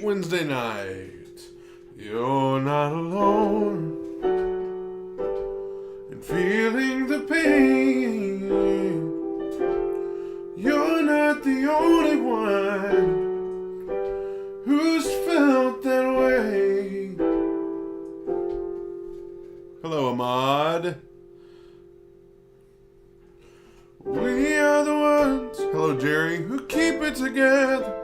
late Wednesday night. You're not alone in feeling the pain. You're not the only one who's felt that way. Hello, Ahmad. We are the ones, hello Jerry, who keep it together.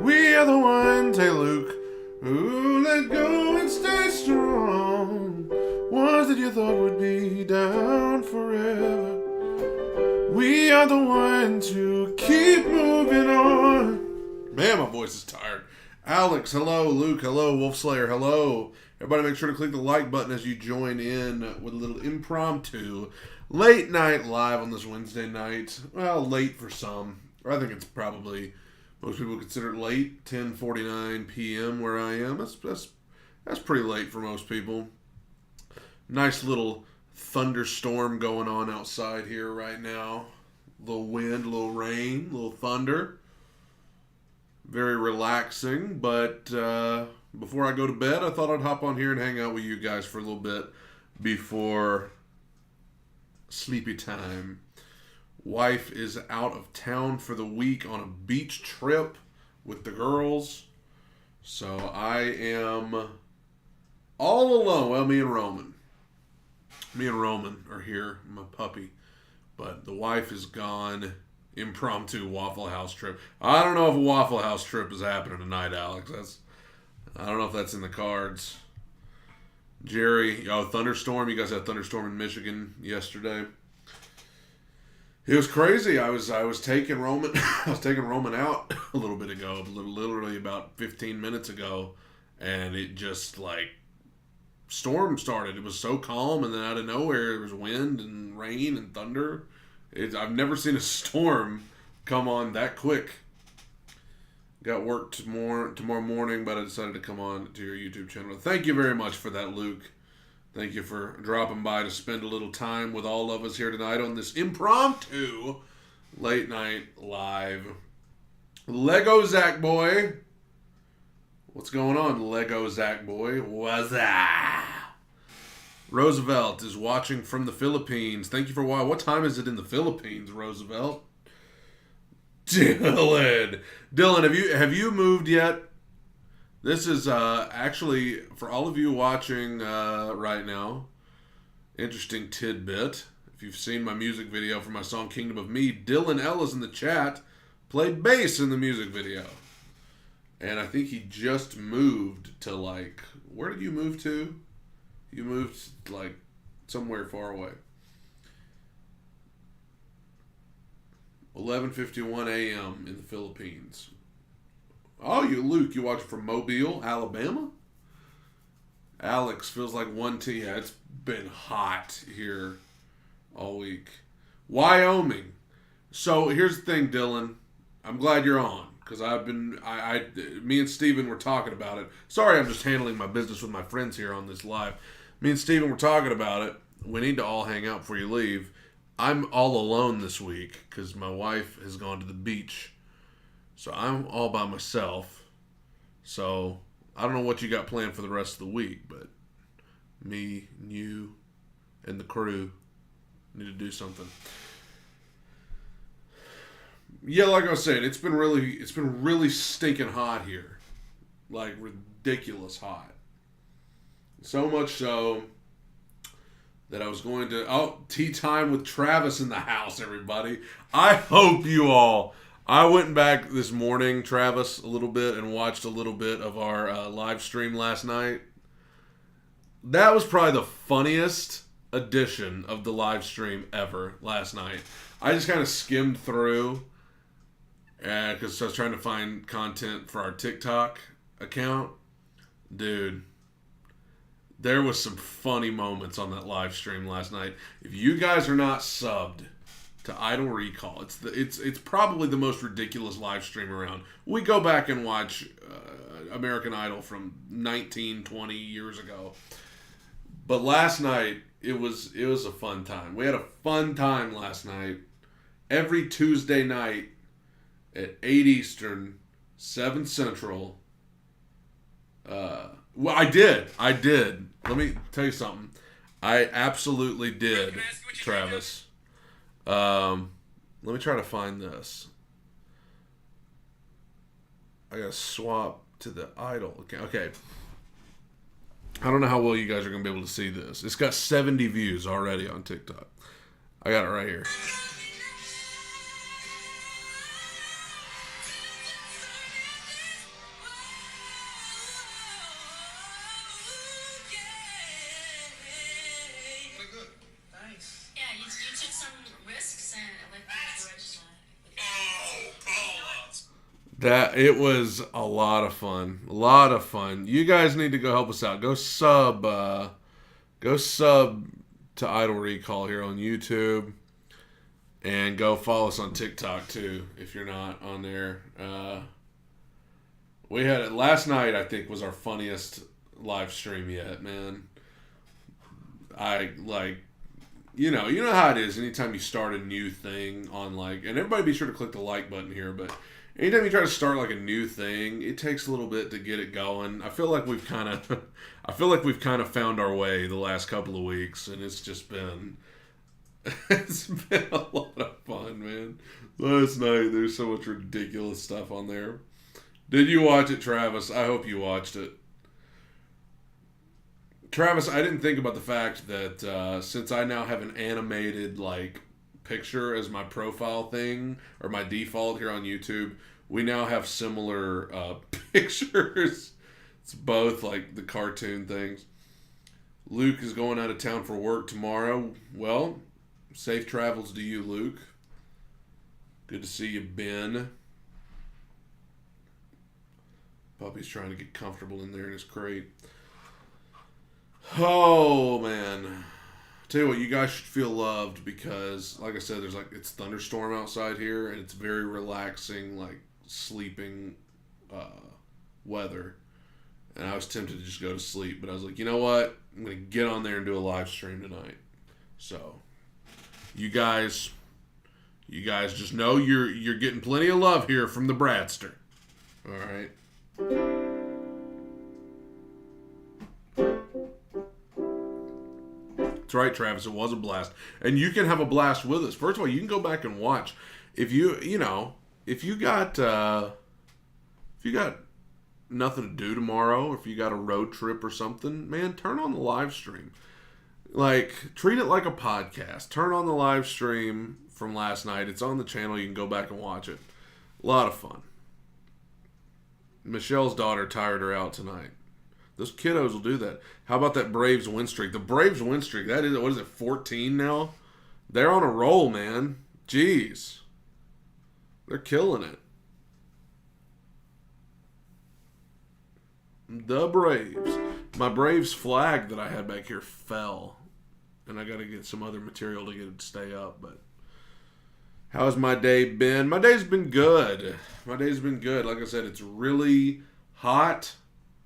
We are the ones, hey Luke, who let go and stay strong. Ones that you thought would be down forever. We are the ones who keep moving on. Man, my voice is tired. Alex, hello. Luke, hello. Wolf Slayer, hello. Everybody make sure to click the like button as you join in with a little impromptu late night live on this Wednesday night. Well, late for some. I think it's probably, most people consider it late, 10:49 p.m. where I am. That's pretty late for most people. Nice little thunderstorm going on outside here right now. A little wind, a little rain, a little thunder. Very relaxing, but before I go to bed, I thought I'd hop on here and hang out with you guys for a little bit before sleepy time. Wife is out of town for the week on a beach trip with the girls. So I am all alone. Well, me and Roman. Me and Roman are here, my puppy. But the wife is gone. Impromptu Waffle House trip. I don't know if a Waffle House trip is happening tonight, Alex. I don't know if that's in the cards. Jerry, thunderstorm. You guys had thunderstorm in Michigan yesterday. It was crazy. I was taking Roman out a little bit ago, literally about 15 minutes ago, and it just storm started. It was so calm, and then out of nowhere there was wind and rain and thunder. I've never seen a storm come on that quick. Got work tomorrow morning, but I decided to come on to your YouTube channel. Thank you very much for that, Luke. Thank you for dropping by to spend a little time with all of us here tonight on this impromptu late night live. Lego Zach Boy. What's going on, Lego Zach Boy? What's that? Roosevelt is watching from the Philippines. Thank you for watching. What time is it in the Philippines, Roosevelt? Dylan, have you moved yet? This is actually, for all of you watching right now, interesting tidbit. If you've seen my music video for my song Kingdom of Me, Dylan Ellis in the chat played bass in the music video. And I think he just moved to where did you move to? You moved somewhere far away. 11:51 a.m. in the Philippines. Oh, Luke, you watch from Mobile, Alabama? Alex, feels like 1T. Yeah, it's been hot here all week. Wyoming. So here's the thing, Dylan. I'm glad you're on, because me and Steven were talking about it. Sorry, I'm just handling my business with my friends here on this live. Me and Steven were talking about it. We need to all hang out before you leave. I'm all alone this week because my wife has gone to the beach. So I'm all by myself. So I don't know what you got planned for the rest of the week, but me, you, and the crew need to do something. Yeah, like I was saying, it's been really stinking hot here. Ridiculous hot. So much so that I was going to... tea time with Travis in the house, everybody. I hope you all... I went back this morning, Travis, a little bit and watched a little bit of our live stream last night. That was probably the funniest edition of the live stream ever last night. I just kind of skimmed through because I was trying to find content for our TikTok account. Dude, there was some funny moments on that live stream last night. If you guys are not subbed to Idol Recall, it's probably the most ridiculous live stream around. We go back and watch American Idol from 19, 20 years ago. But last night, it was a fun time. We had a fun time last night. Every Tuesday night at 8 Eastern, 7 Central, Well, I did. Let me tell you something. I absolutely did, Travis. Let me try to find this. I gotta swap to the idol. Okay. I don't know how well you guys are gonna be able to see this. It's got 70 views already on TikTok. I got it right here. That it was a lot of fun. A lot of fun. You guys need to go help us out. Go sub to Idol Recall here on YouTube. And go follow us on TikTok too if you're not on there. We had it last night, I think, was our funniest live stream yet, man. You know how it is anytime you start a new thing on and everybody be sure to click the like button here, but anytime you try to start a new thing, it takes a little bit to get it going. I feel like we've kind of found our way the last couple of weeks, and it's just been it's been a lot of fun, man. Last night there's so much ridiculous stuff on there. Did you watch it, Travis? I hope you watched it. Travis, I didn't think about the fact that since I now have an animated picture as my profile thing or my default here on YouTube, we now have similar pictures. It's both the cartoon things. Luke is going out of town for work tomorrow. Well, safe travels to you, Luke. Good to see you, Ben. Puppy's trying to get comfortable in there in his crate. Oh, man. Tell you what, you guys should feel loved because, like I said, it's thunderstorm outside here, and it's very relaxing, sleeping weather. And I was tempted to just go to sleep, but I was like, you know what? I'm going to get on there and do a live stream tonight. So, you guys just know you're getting plenty of love here from the Bradster. All right. That's right, Travis. It was a blast, and you can have a blast with us. First of all, you can go back and watch if you got nothing to do tomorrow, if you got a road trip or something, man, turn on the live stream. Treat it like a podcast. Turn on the live stream from last night. It's on the channel. You can go back and watch it. A lot of fun. Michelle's daughter tired her out tonight. Those kiddos will do that. How about that Braves win streak? The Braves win streak, that is, what is it, 14 now? They're on a roll, man. Jeez. They're killing it. The Braves. My Braves flag that I had back here fell. And I got to get some other material to get it to stay up. But how's my day been? My day's been good. Like I said, it's really hot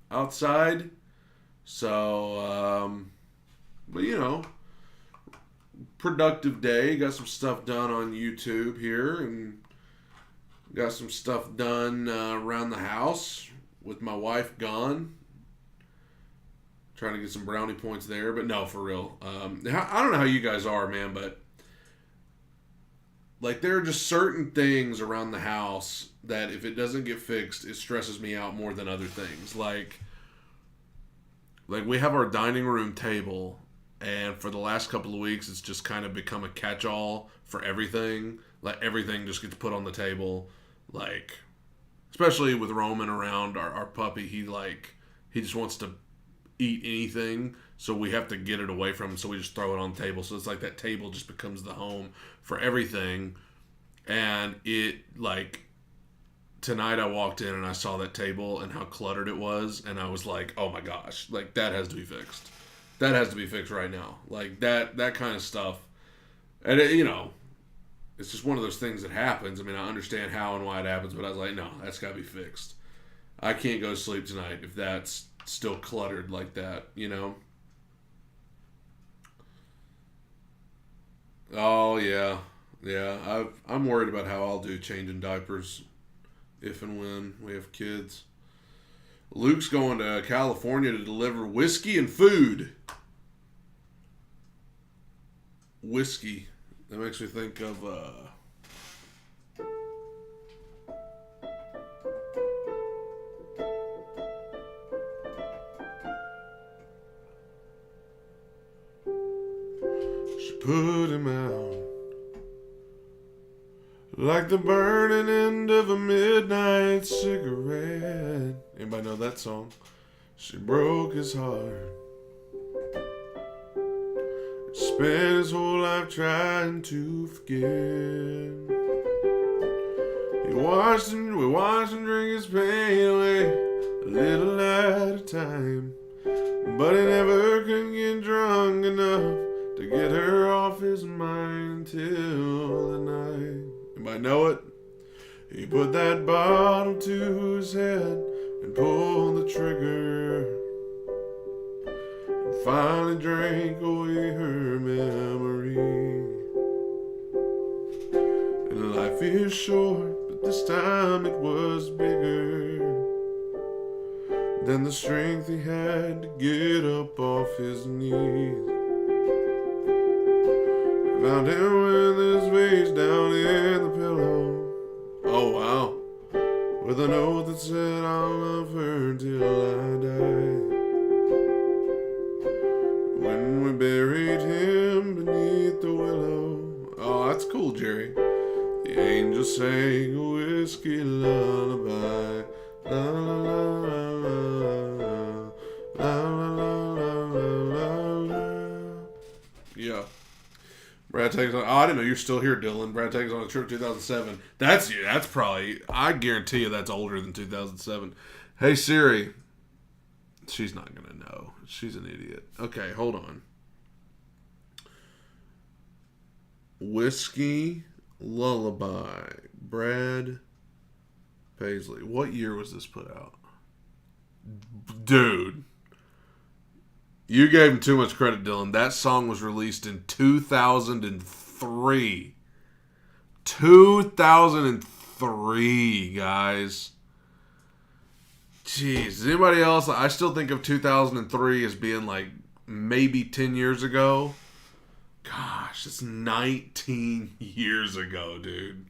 outside. So, but productive day. Got some stuff done on YouTube here. And got some stuff done around the house with my wife gone. Trying to get some brownie points there, but no, for real. I don't know how you guys are, man, but there are just certain things around the house that if it doesn't get fixed, it stresses me out more than other things. Like we have our dining room table, and for the last couple of weeks, it's just kind of become a catch-all for everything. Everything just gets put on the table. Especially with Roman around, our puppy, he just wants to eat anything, so we have to get it away from him, so we just throw it on the table. So it's that table just becomes the home for everything. And it tonight I walked in and I saw that table and how cluttered it was, and I was like, oh my gosh, that has to be fixed. That has to be fixed right now. That kind of stuff. And it's just one of those things that happens. I mean, I understand how and why it happens, but I was like, no, that's got to be fixed. I can't go to sleep tonight if that's still cluttered like that, Oh, yeah. Yeah, I'm worried about how I'll do changing diapers if and when we have kids. Luke's going to California to deliver whiskey and food. Whiskey. That makes me think of she put him out like the burning end of a midnight cigarette. Anybody know that song? She broke his heart. Spent his whole life trying to forget. We watched him drink his pain away, a little at a time. But he never could get drunk enough to get her off his mind till the night. Anybody know it? He put that bottle to his head and pulled the trigger. And finally drank away her memory. And life is short, but this time it was bigger than the strength he had to get up off his knees. Found him with his face down in the pillow. Oh wow. With a note that said, I'll love her till I die. When we buried him beneath the willow. Oh, that's cool, Jerry. The angel sang a whiskey lullaby. La la la la la la la la la. Yeah. Brad takes on. Oh, I didn't know you're still here, Dylan. Brad takes on a trip 2007. That's probably. I guarantee you that's older than 2007. Hey Siri. She's not gonna know. She's an idiot. Okay, hold on. Whiskey Lullaby. Brad Paisley. What year was this put out? Dude. You gave him too much credit, Dylan. That song was released in 2003. 2003, guys. Jeez. Is anybody else? I still think of 2003 as being like maybe 10 years ago. Gosh, it's 19 years ago, dude.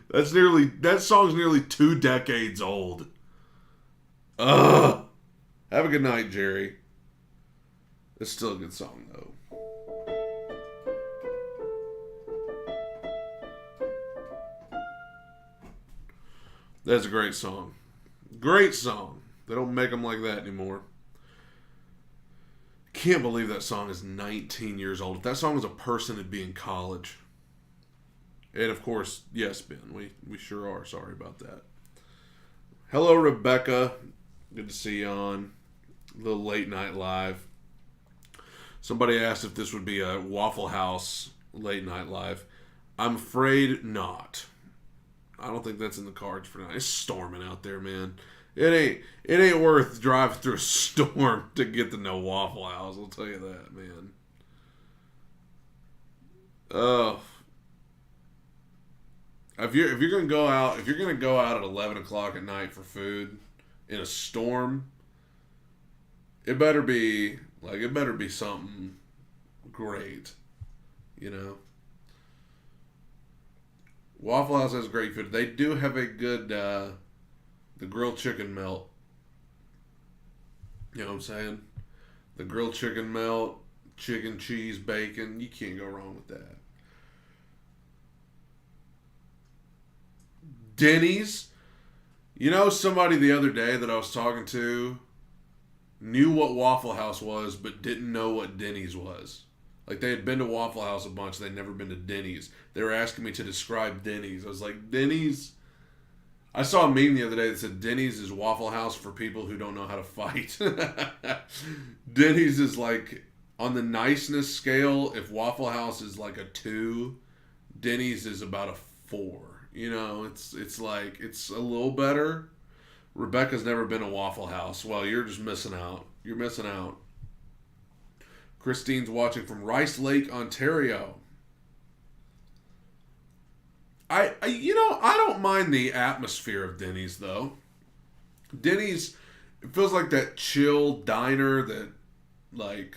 That song's nearly 2 decades old. Ugh. Have a good night, Jerry. It's still a good song, though. That's a great song. Great song. They don't make them like that anymore. Can't believe that song is 19 years old. If that song was a person, it'd be in college. And of course, yes, Ben, we sure are sorry about that. Hello, Rebecca. Good to see you on a little late night live. Somebody asked if this would be a Waffle House late night live. I'm afraid not. I don't think that's in the cards for now. It's storming out there, man. It ain't worth driving through a storm to get to no Waffle House. I'll tell you that, man. If you're gonna go out at 11 o'clock at night for food in a storm, it better be something great, you know. Waffle House has great food. They do have a good the grilled chicken melt. You know what I'm saying? The grilled chicken melt, chicken, cheese, bacon. You can't go wrong with that. Denny's. You know, somebody the other day that I was talking to knew what Waffle House was, but didn't know what Denny's was. Like, they had been to Waffle House a bunch. They'd never been to Denny's. They were asking me to describe Denny's. I was like, Denny's? I saw a meme the other day that said Denny's is Waffle House for people who don't know how to fight. Denny's is like, on the niceness scale, if Waffle House is like a 2, Denny's is about a 4. You know, it's like, it's a little better. Rebecca's never been to Waffle House. Well, you're just missing out. You're missing out. Christine's watching from Rice Lake, Ontario. I don't mind the atmosphere of Denny's, though. Denny's It feels like that chill diner that, like,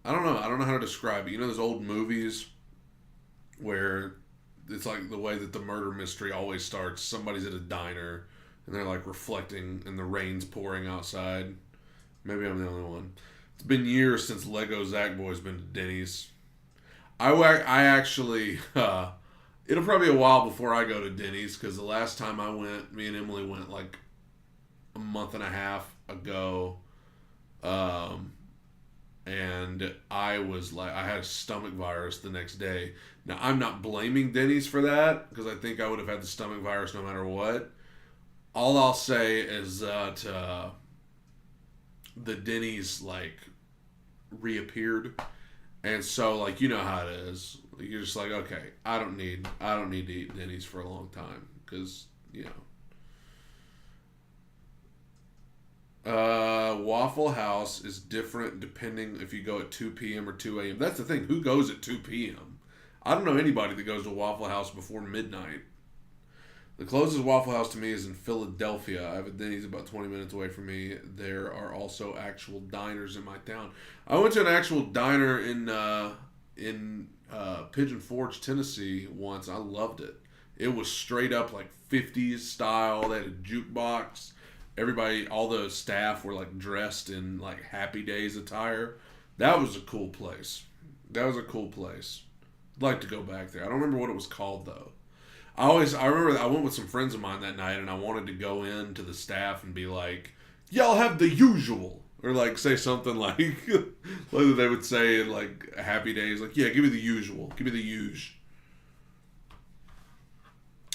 I don't know. I don't know how to describe it. You know those old movies where it's like the way that the murder mystery always starts. Somebody's at a diner and they're like reflecting and the rain's pouring outside. Maybe I'm the only one. It's been years since Lego Zach Boy's been to Denny's. I actually, it'll probably be a while before I go to Denny's because the last time I went, me and Emily went like a month and a half ago. And I was like, I had a stomach virus the next day. Now, I'm not blaming Denny's for that because I think I would have had the stomach virus no matter what. All I'll say is that the Denny's, like, reappeared. And so, like, you know how it is. You're just like, okay, I don't need to eat Denny's for a long time because, you know. Waffle House is different depending if you go at 2 p.m. or 2 a.m. That's the thing. Who goes at 2 p.m.? I don't know anybody that goes to Waffle House before midnight. The closest Waffle House to me is in Philadelphia. I have a Denny's about 20 minutes away from me. There are also actual diners in my town. I went to an actual diner in Pigeon Forge, Tennessee once. I loved it. It was straight up like 50s style. They had a jukebox. Everybody, all the staff were like dressed in like Happy Days attire. That was a cool place. I'd like to go back there. I don't remember what it was called though. I remember I went with some friends of mine that night and I wanted to go in to the staff and be like, y'all have the usual. Or like say something like, like they would say in like Happy Days, like, yeah, give me the usual. Give me the usual.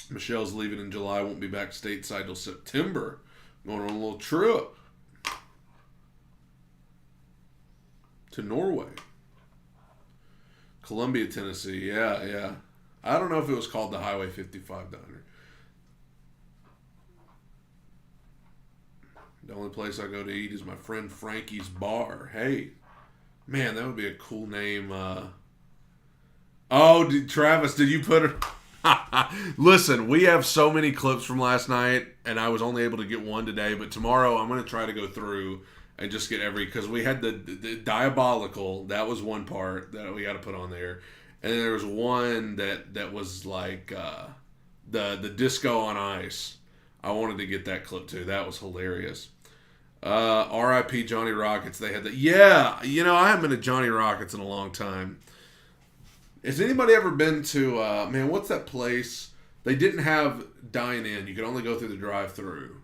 Michelle's leaving in July, won't be back stateside till September. Going on a little trip to Norway. Columbia, Tennessee. Yeah. I don't know if it was called the Highway 55 Diner. The only place I go to eat is my friend Frankie's Bar. Hey, man, that would be a cool name. Travis, did you put her... Listen, we have so many clips from last night, and I was only able to get one today, but tomorrow I'm going to try to go through and just get because we had the diabolical, that was one part that we got to put on there, and then there was one that was like the disco on ice. I wanted to get that clip too. That was hilarious. R.I.P. Johnny Rockets, they had that. Yeah, you know, I haven't been to Johnny Rockets in a long time. Has anybody ever been to, what's that place? They didn't have dine-in. You could only go through the drive-thru.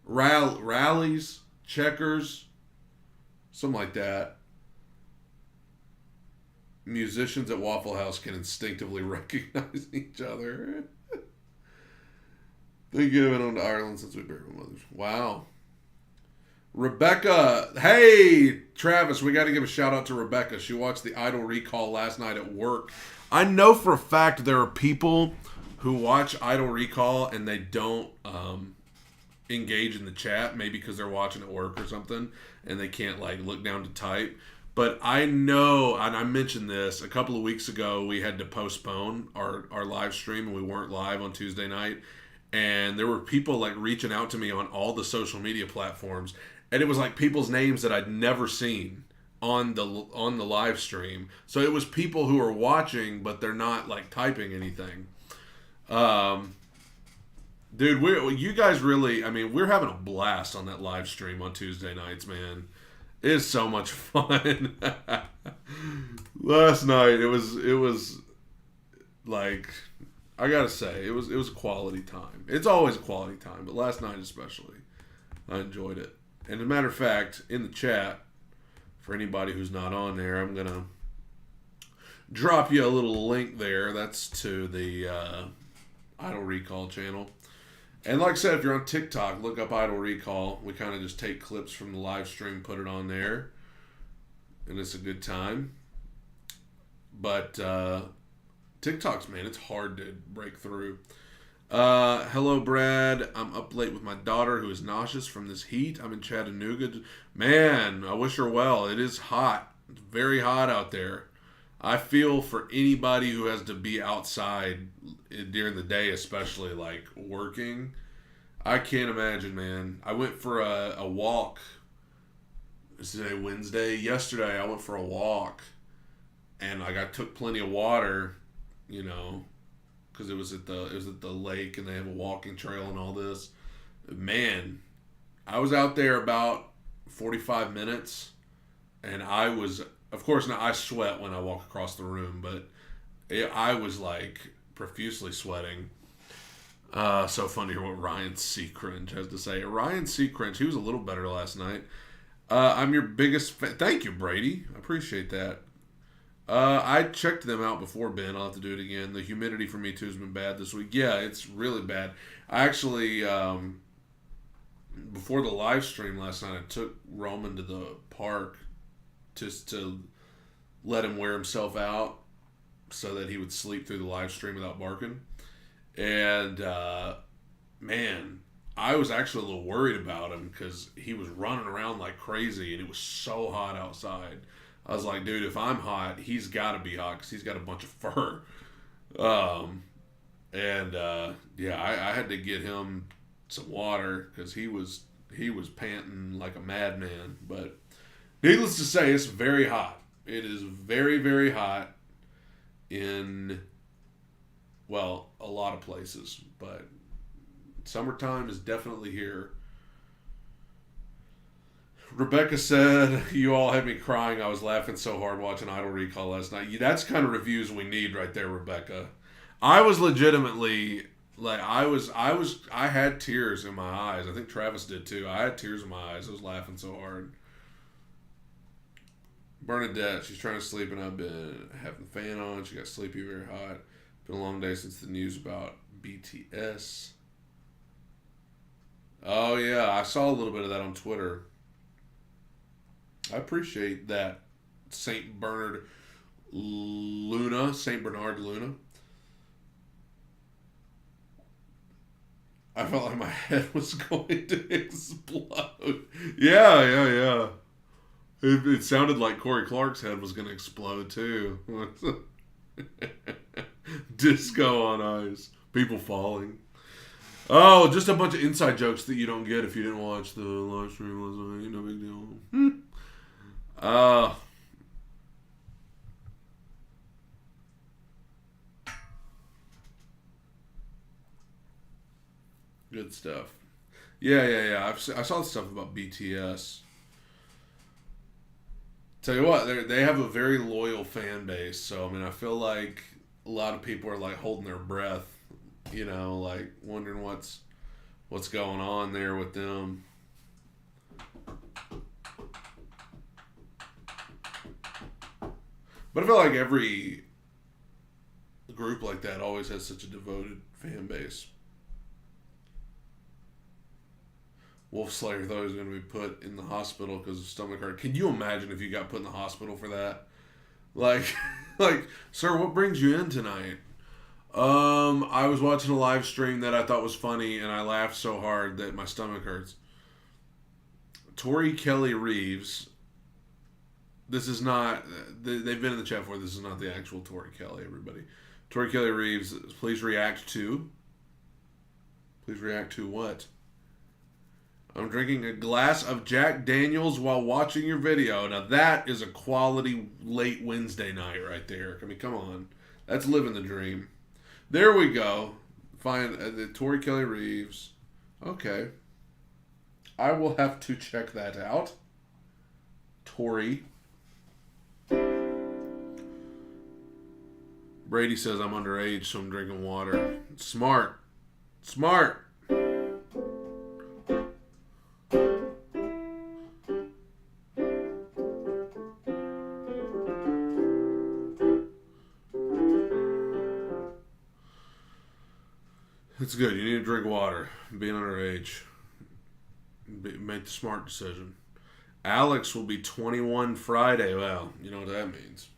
Rallies, Checkers, something like that. Musicians at Waffle House can instinctively recognize each other. Thank you, I've been on to Ireland since we buried my mothers. Wow. Rebecca, hey, Travis, we got to give a shout out to Rebecca. She watched the Idol Recall last night at work. I know for a fact there are people who watch Idol Recall and they don't engage in the chat, maybe because they're watching at work or something and they can't like look down to type. But I know, and I mentioned this a couple of weeks ago, we had to postpone our live stream and we weren't live on Tuesday night. And there were people like reaching out to me on all the social media platforms. And it was like people's names that I'd never seen on the live stream. So it was people who are watching, but they're not like typing anything. Dude, you guys really, I mean, we're having a blast on that live stream on Tuesday nights, man. It's so much fun. Last night it was like, I gotta say, it was a quality time. It's always a quality time, but last night especially, I enjoyed it. And as a matter of fact, in the chat, for anybody who's not on there, I'm going to drop you a little link there. That's to the Idol Recall channel. And like I said, if you're on TikTok, look up Idol Recall. We kind of just take clips from the live stream, put it on there. And it's a good time. But TikToks, man, it's hard to break through. Hello, Brad. I'm up late with my daughter who is nauseous from this heat. I'm in Chattanooga. Man, I wish her well. It is hot. It's very hot out there. I feel for anybody who has to be outside during the day, especially like working. I can't imagine, man. I went for a walk. Is today Wednesday? Yesterday I went for a walk, and like I took plenty of water, you know, because it was at the lake, and they have a walking trail and all this. Man, I was out there about 45 minutes, and I was, of course, now I sweat when I walk across the room, but I was like profusely sweating. So fun to hear what Ryan Seacringe has to say. Ryan Seacringe, he was a little better last night. I'm your biggest fan. Thank you, Brady. I appreciate that. I checked them out before, Ben. I'll have to do it again. The humidity for me, too, has been bad this week. Yeah, it's really bad. I actually, before the live stream last night, I took Roman to the park just to let him wear himself out so that he would sleep through the live stream without barking. And, man, I was actually a little worried about him because he was running around like crazy, and it was so hot outside. I was like, dude, if I'm hot, he's got to be hot because he's got a bunch of fur. Yeah, I had to get him some water because he was panting like a madman. But needless to say, it's very hot. It is very, very hot in, well, a lot of places, but summertime is definitely here. Rebecca said, you all had me crying. I was laughing so hard watching Idol Recall last night. That's kind of reviews we need right there, Rebecca. I was legitimately, like, I had tears in my eyes. I think Travis did too. I had tears in my eyes. I was laughing so hard. Bernadette, she's trying to sleep, and I've been having the fan on. She got sleepy, very hot. Been a long day since the news about BTS. Oh, yeah. I saw a little bit of that on Twitter. I appreciate that. St. Bernard Luna. I felt like my head was going to explode. Yeah. It sounded like Corey Clark's head was going to explode, too. Disco on ice. People falling. Oh, just a bunch of inside jokes that you don't get if you didn't watch the live stream last night. No big deal. Good stuff. Yeah. I saw stuff about BTS. Tell you what, they have a very loyal fan base. So, I mean, I feel like a lot of people are, like, holding their breath, you know, like, wondering what's going on there with them. But I feel like every group like that always has such a devoted fan base. Wolf Slayer thought he was going to be put in the hospital because of stomach hurt. Can you imagine if you got put in the hospital for that? Like, sir, what brings you in tonight? I was watching a live stream that I thought was funny, and I laughed so hard that my stomach hurts. Tori Kelly Reeves. This is not, they've been in the chat for, this is not the actual Tori Kelly, everybody. Tori Kelly Reeves, please react to what? I'm drinking a glass of Jack Daniels while watching your video. Now that is a quality late Wednesday night right there. I mean, come on. That's living the dream. There we go. Find the Tori Kelly Reeves. Okay. I will have to check that out. Tori. Brady says I'm underage, so I'm drinking water. Smart. It's good. You need to drink water. Being underage. Make the smart decision. Alex will be 21 Friday. Well, you know what that means.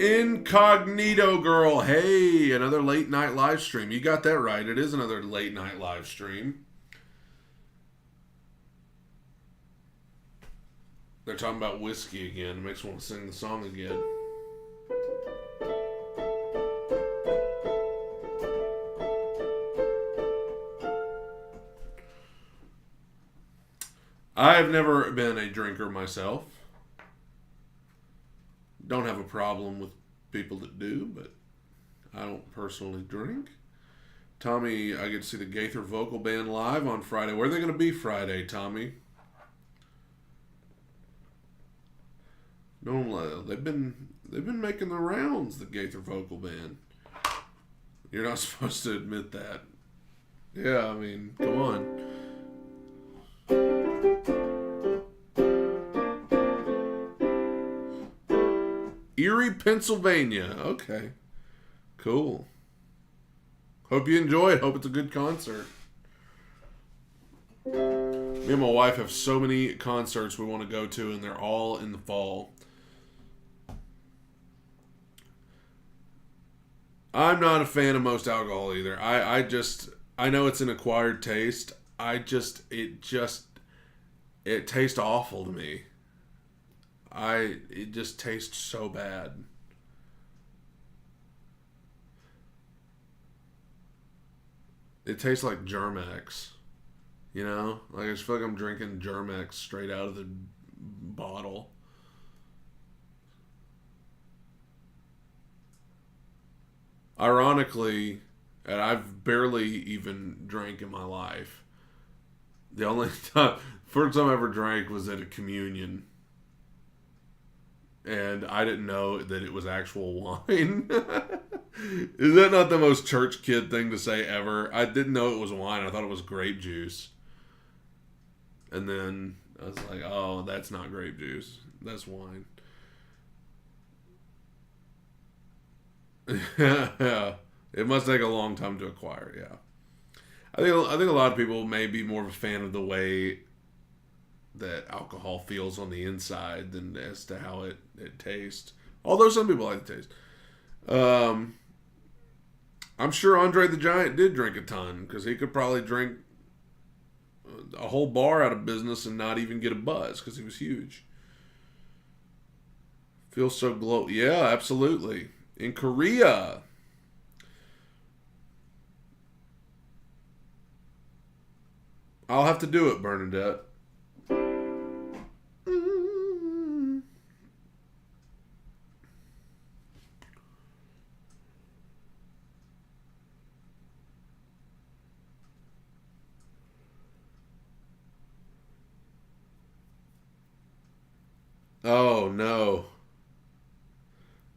Incognito Girl. Hey, another late night live stream. You got that right. It is another late night live stream. They're talking about whiskey again. It makes me want to sing the song again. I've never been a drinker myself. Don't have a problem with people that do, but I don't personally drink. Tommy, I get to see the Gaither Vocal Band live on Friday. Where are they going to be Friday, Tommy? No, they've been making the rounds, the Gaither Vocal Band. You're not supposed to admit that. Yeah, I mean, come on. Erie, Pennsylvania. Okay. Cool. Hope you enjoy it. Hope it's a good concert. Me and my wife have so many concerts we want to go to, and they're all in the fall. I'm not a fan of most alcohol either. I know it's an acquired taste. It tastes awful to me. It just tastes so bad. It tastes like Germex. You know? Like I just feel like I'm drinking Germex straight out of the bottle. Ironically, and I've barely even drank in my life. The only first time I ever drank was at a communion. And I didn't know that it was actual wine. Is that not the most church kid thing to say ever? I didn't know it was wine. I thought it was grape juice. And then I was like, oh, that's not grape juice. That's wine. Yeah. It must take a long time to acquire, yeah. I think a lot of people may be more of a fan of the way that alcohol feels on the inside than as to how it tastes. Although some people like the taste. I'm sure Andre the Giant did drink a ton, because he could probably drink a whole bar out of business and not even get a buzz, because he was huge. Feels so glow. Yeah, absolutely. In Korea. I'll have to do it, Bernadette. Oh, no.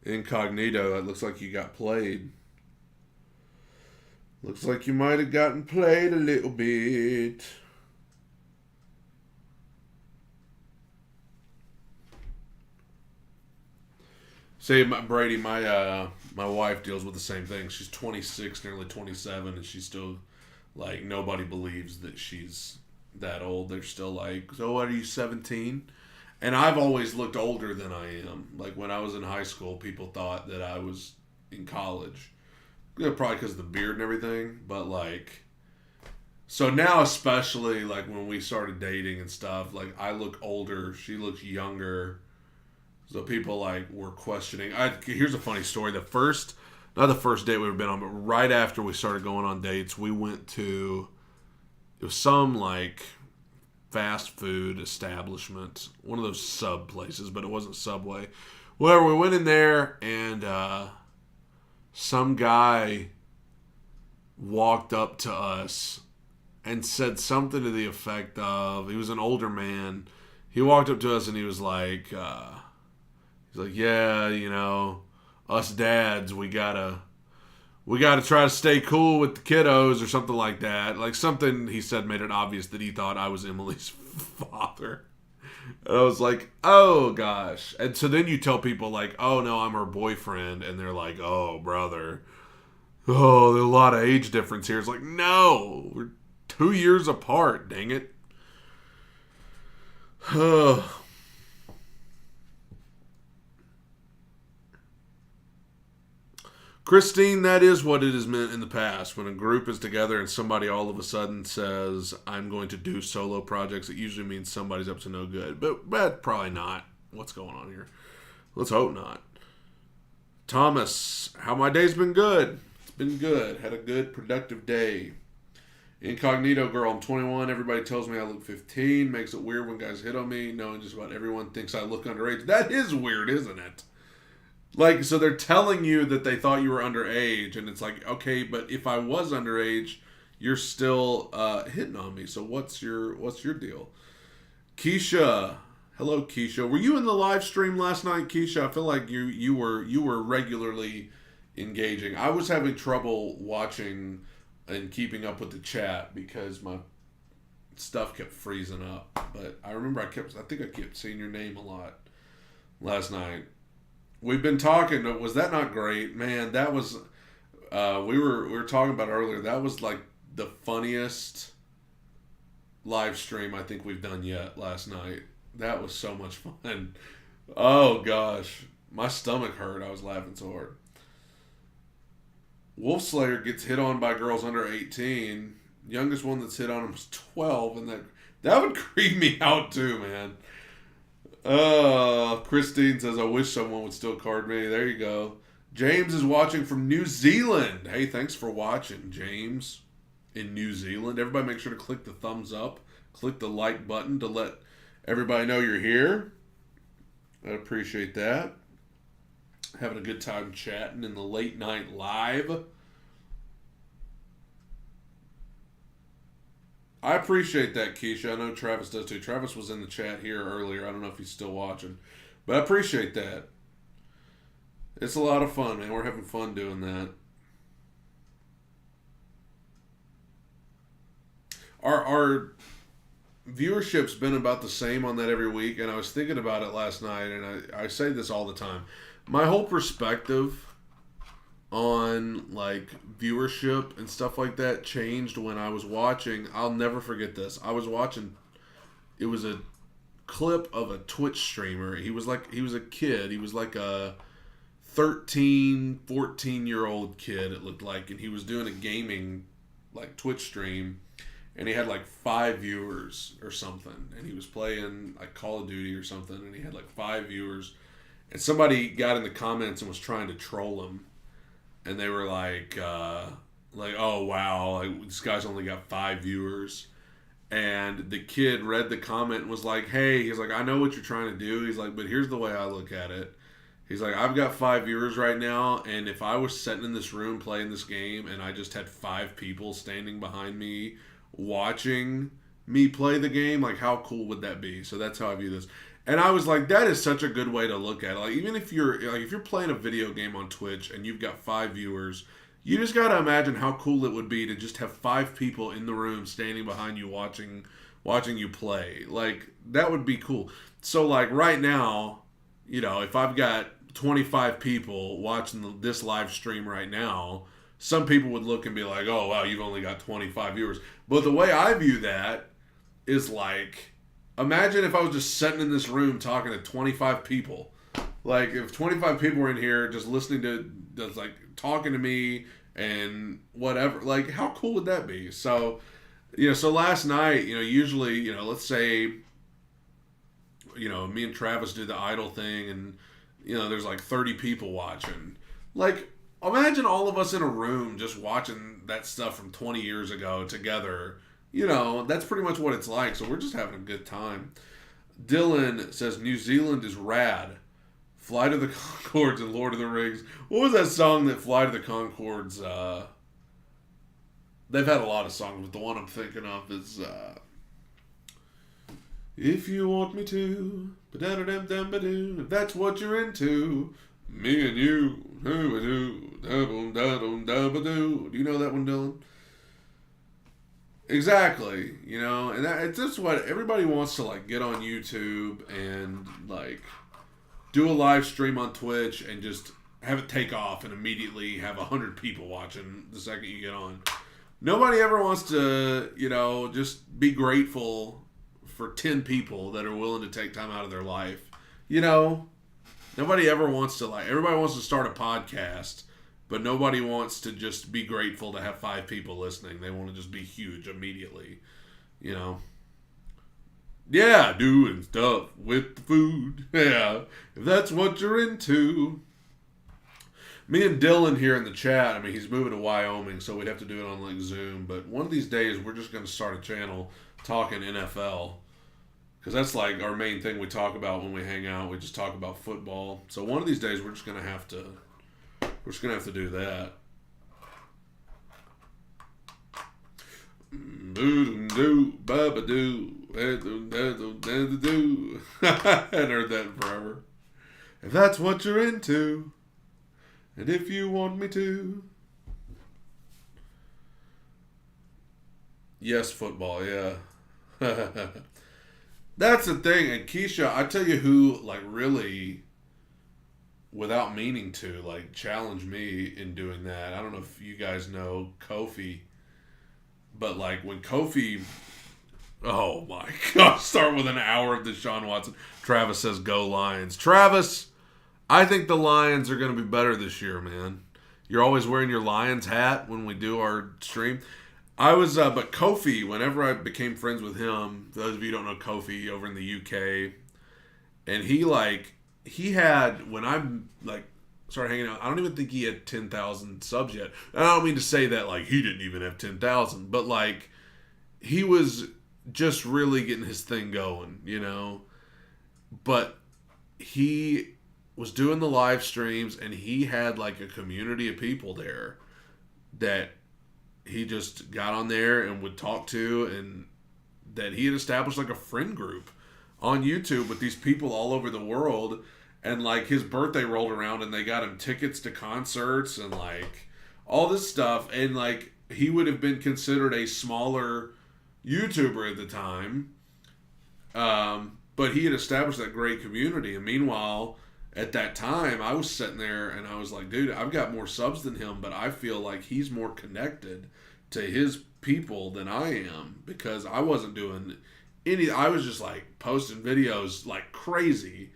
Incognito, it looks like you got played. Looks like you might have gotten played a little bit. See, Brady, my wife deals with the same thing. She's 26, nearly 27, and she's still, like, nobody believes that she's that old. They're still like, so what, are you 17? And I've always looked older than I am. Like, when I was in high school, people thought that I was in college. You know, probably because of the beard and everything. But, like, so now especially, like, when we started dating and stuff, like, I look older. She looks younger. So people, like, were questioning. Here's a funny story. Not the first date we've been on, but right after we started going on dates, we went to, it was some, like, fast food establishment, one of those sub places, but it wasn't Subway. Well, we went in there, and some guy walked up to us and said something to the effect of, he was an older man. He walked up to us and he was like, yeah, you know, us dads, we gotta try to stay cool with the kiddos or something like that. Like, something he said made it obvious that he thought I was Emily's father. And I was like, oh, gosh. And so then you tell people, like, oh, no, I'm her boyfriend. And they're like, oh, brother. Oh, there's a lot of age difference here. It's like, no, we're 2 years apart, dang it. Christine, that is what it has meant in the past. When a group is together and somebody all of a sudden says, I'm going to do solo projects, it usually means somebody's up to no good. But that's probably not what's going on here. Let's hope not. Thomas, how my day's been good. It's been good. Had a good, productive day. Incognito girl, I'm 21. Everybody tells me I look 15. Makes it weird when guys hit on me, knowing just about everyone thinks I look underage. That is weird, isn't it? Like, so they're telling you that they thought you were underage, and it's like, okay, but if I was underage, you're still hitting on me. So what's your deal? Keisha, hello Keisha. Were you in the live stream last night, Keisha? I feel like you were regularly engaging. I was having trouble watching and keeping up with the chat because my stuff kept freezing up. But I remember I think I kept seeing your name a lot last night. We've been talking. Was that not great, man? That was. We were talking about earlier. That was like the funniest live stream I think we've done yet last night. That was so much fun. Oh gosh, my stomach hurt. I was laughing so hard. Wolf Slayer gets hit on by girls under 18. Youngest one that's hit on him was 12, and that would creep me out too, man. Christine says, I wish someone would still card me. There you go. James is watching from New Zealand. Hey, thanks for watching, James, in New Zealand. Everybody make sure to click the thumbs up. Click the like button to let everybody know you're here. I appreciate that. Having a good time chatting in the late night live. I appreciate that, Keisha. I know Travis does too. Travis was in the chat here earlier. I don't know if he's still watching. But I appreciate that. It's a lot of fun, man. We're having fun doing that. Our viewership's been about the same on that every week, and I was thinking about it last night, and I say this all the time. My whole perspective on like viewership and stuff like that changed when I was watching. I'll never forget this. I was watching. It was a clip of a Twitch streamer. He was a kid. He was like a 13, 14-year-old kid, it looked like, and he was doing a gaming like Twitch stream, and he had like 5 viewers or something, and he was playing like Call of Duty or something, and he had like 5 viewers. And somebody got in the comments and was trying to troll him. And they were like, oh, wow, like, this guy's only got 5 viewers. And the kid read the comment and was like, hey, he's like, I know what you're trying to do. He's like, but here's the way I look at it. He's like, I've got 5 viewers right now, and if I was sitting in this room playing this game and I just had 5 people standing behind me watching me play the game, like, how cool would that be? So that's how I view this. And I was like, that is such a good way to look at it. Like, even if you're playing a video game on Twitch and you've got 5 viewers, you just got to imagine how cool it would be to just have 5 people in the room standing behind you watching you play. Like, that would be cool. So, like, right now, if I've got 25 people watching this live stream right now, some people would look and be like, oh, wow, you've only got 25 viewers. But the way I view that is like, imagine if I was just sitting in this room talking to 25 people. Like, if 25 people were in here just listening to, just like, talking to me and whatever. Like, how cool would that be? So, so last night, usually, let's say, me and Travis do the idol thing and, there's like 30 people watching. Like, imagine all of us in a room just watching that stuff from 20 years ago together. That's pretty much what it's like. So we're just having a good time. Dylan says, New Zealand is rad. Flight of the Conchords and Lord of the Rings. What was that song that Flight of the Conchords, they've had a lot of songs, but the one I'm thinking of is, if you want me to, ba-da-da-dum-dum-ba-doo, if that's what you're into, me and you, do-ba-doo, da-boom-da-dum-da-ba-doo. Do you know that one, Dylan? Exactly, and it's just what everybody wants to, like, get on YouTube and, like, do a live stream on Twitch and just have it take off and immediately have 100 people watching the second you get on. Nobody ever wants to, just be grateful for 10 people that are willing to take time out of their life. Nobody ever wants to, like, everybody wants to start a podcast, but nobody wants to just be grateful to have 5 people listening. They want to just be huge immediately, Yeah, doing stuff with the food. Yeah, if that's what you're into. Me and Dylan here in the chat, I mean, he's moving to Wyoming, so we'd have to do it on like Zoom. But one of these days, we're just going to start a channel talking NFL. Because that's like our main thing we talk about when we hang out. We just talk about football. So one of these days, we're just going to have to do that. I hadn't heard that in forever. If that's what you're into, and if you want me to. Yes, football, yeah. That's the thing. And Keisha, I tell you who, like, really, without meaning to, like, challenge me in doing that. I don't know if you guys know Kofi. But, like, when Kofi... Oh, my God. Start with an hour of Deshaun Watson. Travis says, go Lions. Travis, I think the Lions are going to be better this year, man. You're always wearing your Lions hat when we do our stream. But Kofi, whenever I became friends with him, for those of you who don't know Kofi over in the UK, and he had, when I'm, like, started hanging out, I don't even think he had 10,000 subs yet. I don't mean to say that, like, he didn't even have 10,000, but, like, he was just really getting his thing going, you know? But he was doing the live streams, and he had, like, a community of people there that he just got on there and would talk to, and that he had established like a friend group on YouTube with these people all over the world. And like his birthday rolled around and they got him tickets to concerts and like all this stuff. And like he would have been considered a smaller YouTuber at the time. But he had established that great community. And meanwhile, at that time, I was sitting there and I was like, dude, I've got more subs than him, but I feel like he's more connected to his people than I am because I wasn't doing any. I was just like posting videos like crazy,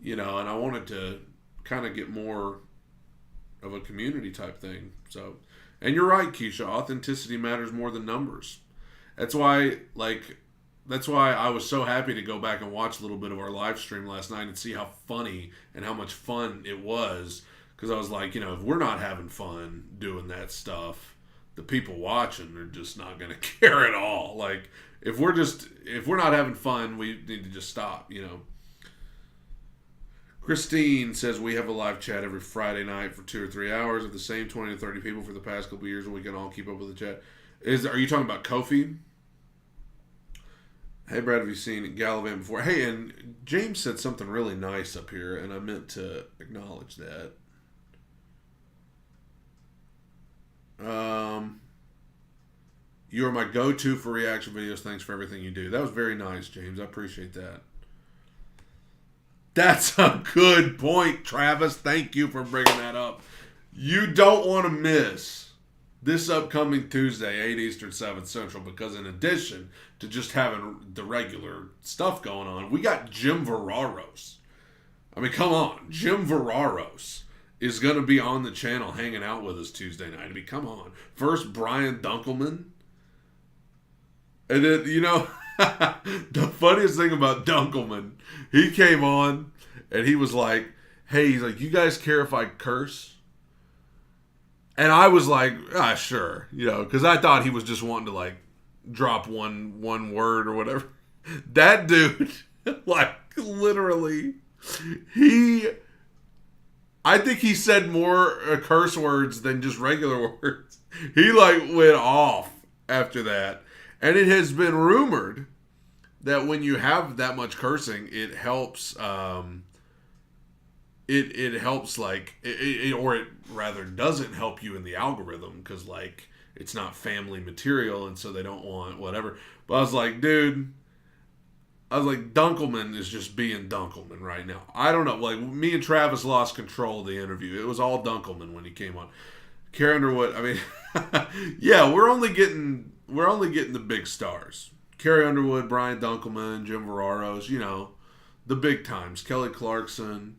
you know, and I wanted to kind of get more of a community type thing. So, and you're right, Keisha, authenticity matters more than numbers. That's why I was so happy to go back and watch a little bit of our live stream last night and see how funny and how much fun it was. Because I was like, you know, if we're not having fun doing that stuff, the people watching are just not going to care at all. Like, if we're not having fun, we need to just stop, you know. Christine says we have a live chat every Friday night for 2 or 3 hours of the same 20 to 30 people for the past couple of years, and we can all keep up with the chat. Are you talking about Kofi? Hey, Brad, have you seen Gallivant before? Hey, and James said something really nice up here, and I meant to acknowledge that. You are my go-to for reaction videos. Thanks for everything you do. That was very nice, James. I appreciate that. That's a good point, Travis. Thank you for bringing that up. You don't want to miss this upcoming Tuesday, 8 Eastern, 7 Central, because in addition to just having the regular stuff going on, we got Jim Veraros. I mean, come on. Jim Veraros is going to be on the channel hanging out with us Tuesday night. I mean, come on. First, Brian Dunkelman. And then, you know, the funniest thing about Dunkelman, he came on and he was like, hey, he's like, you guys care if I curse? And I was like, sure, you know, because I thought he was just wanting to like drop one word or whatever. That dude, like literally, I think he said more curse words than just regular words. He like went off after that. And it has been rumored that when you have that much cursing, it helps. It helps like, or it rather doesn't help you in the algorithm because like it's not family material and so they don't want whatever. But I was like, dude, Dunkelman is just being Dunkelman right now. I don't know. Like me and Travis lost control of the interview. It was all Dunkelman when he came on. Carrie Underwood. I mean, yeah, we're only getting the big stars. Carrie Underwood, Brian Dunkelman, Jim Veraros, you know, the big times. Kelly Clarkson.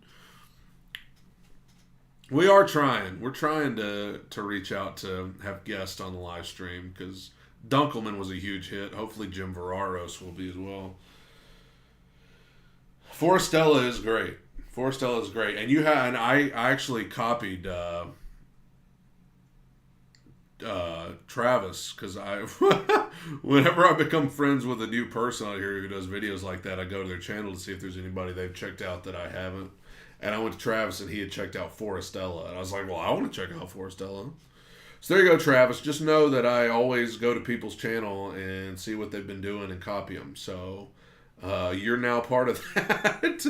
We are trying. We're trying to reach out to have guests on the live stream because Dunkelman was a huge hit. Hopefully Jim Veraros will be as well. Forestella is great. Forestella is great, and you had. And I actually copied Travis because I, whenever I become friends with a new person out here who does videos like that, I go to their channel to see if there's anybody they've checked out that I haven't. And I went to Travis, and he had checked out Forestella, and I was like, well, I want to check out Forestella. So there you go, Travis. Just know that I always go to people's channel and see what they've been doing and copy them. So you're now part of that.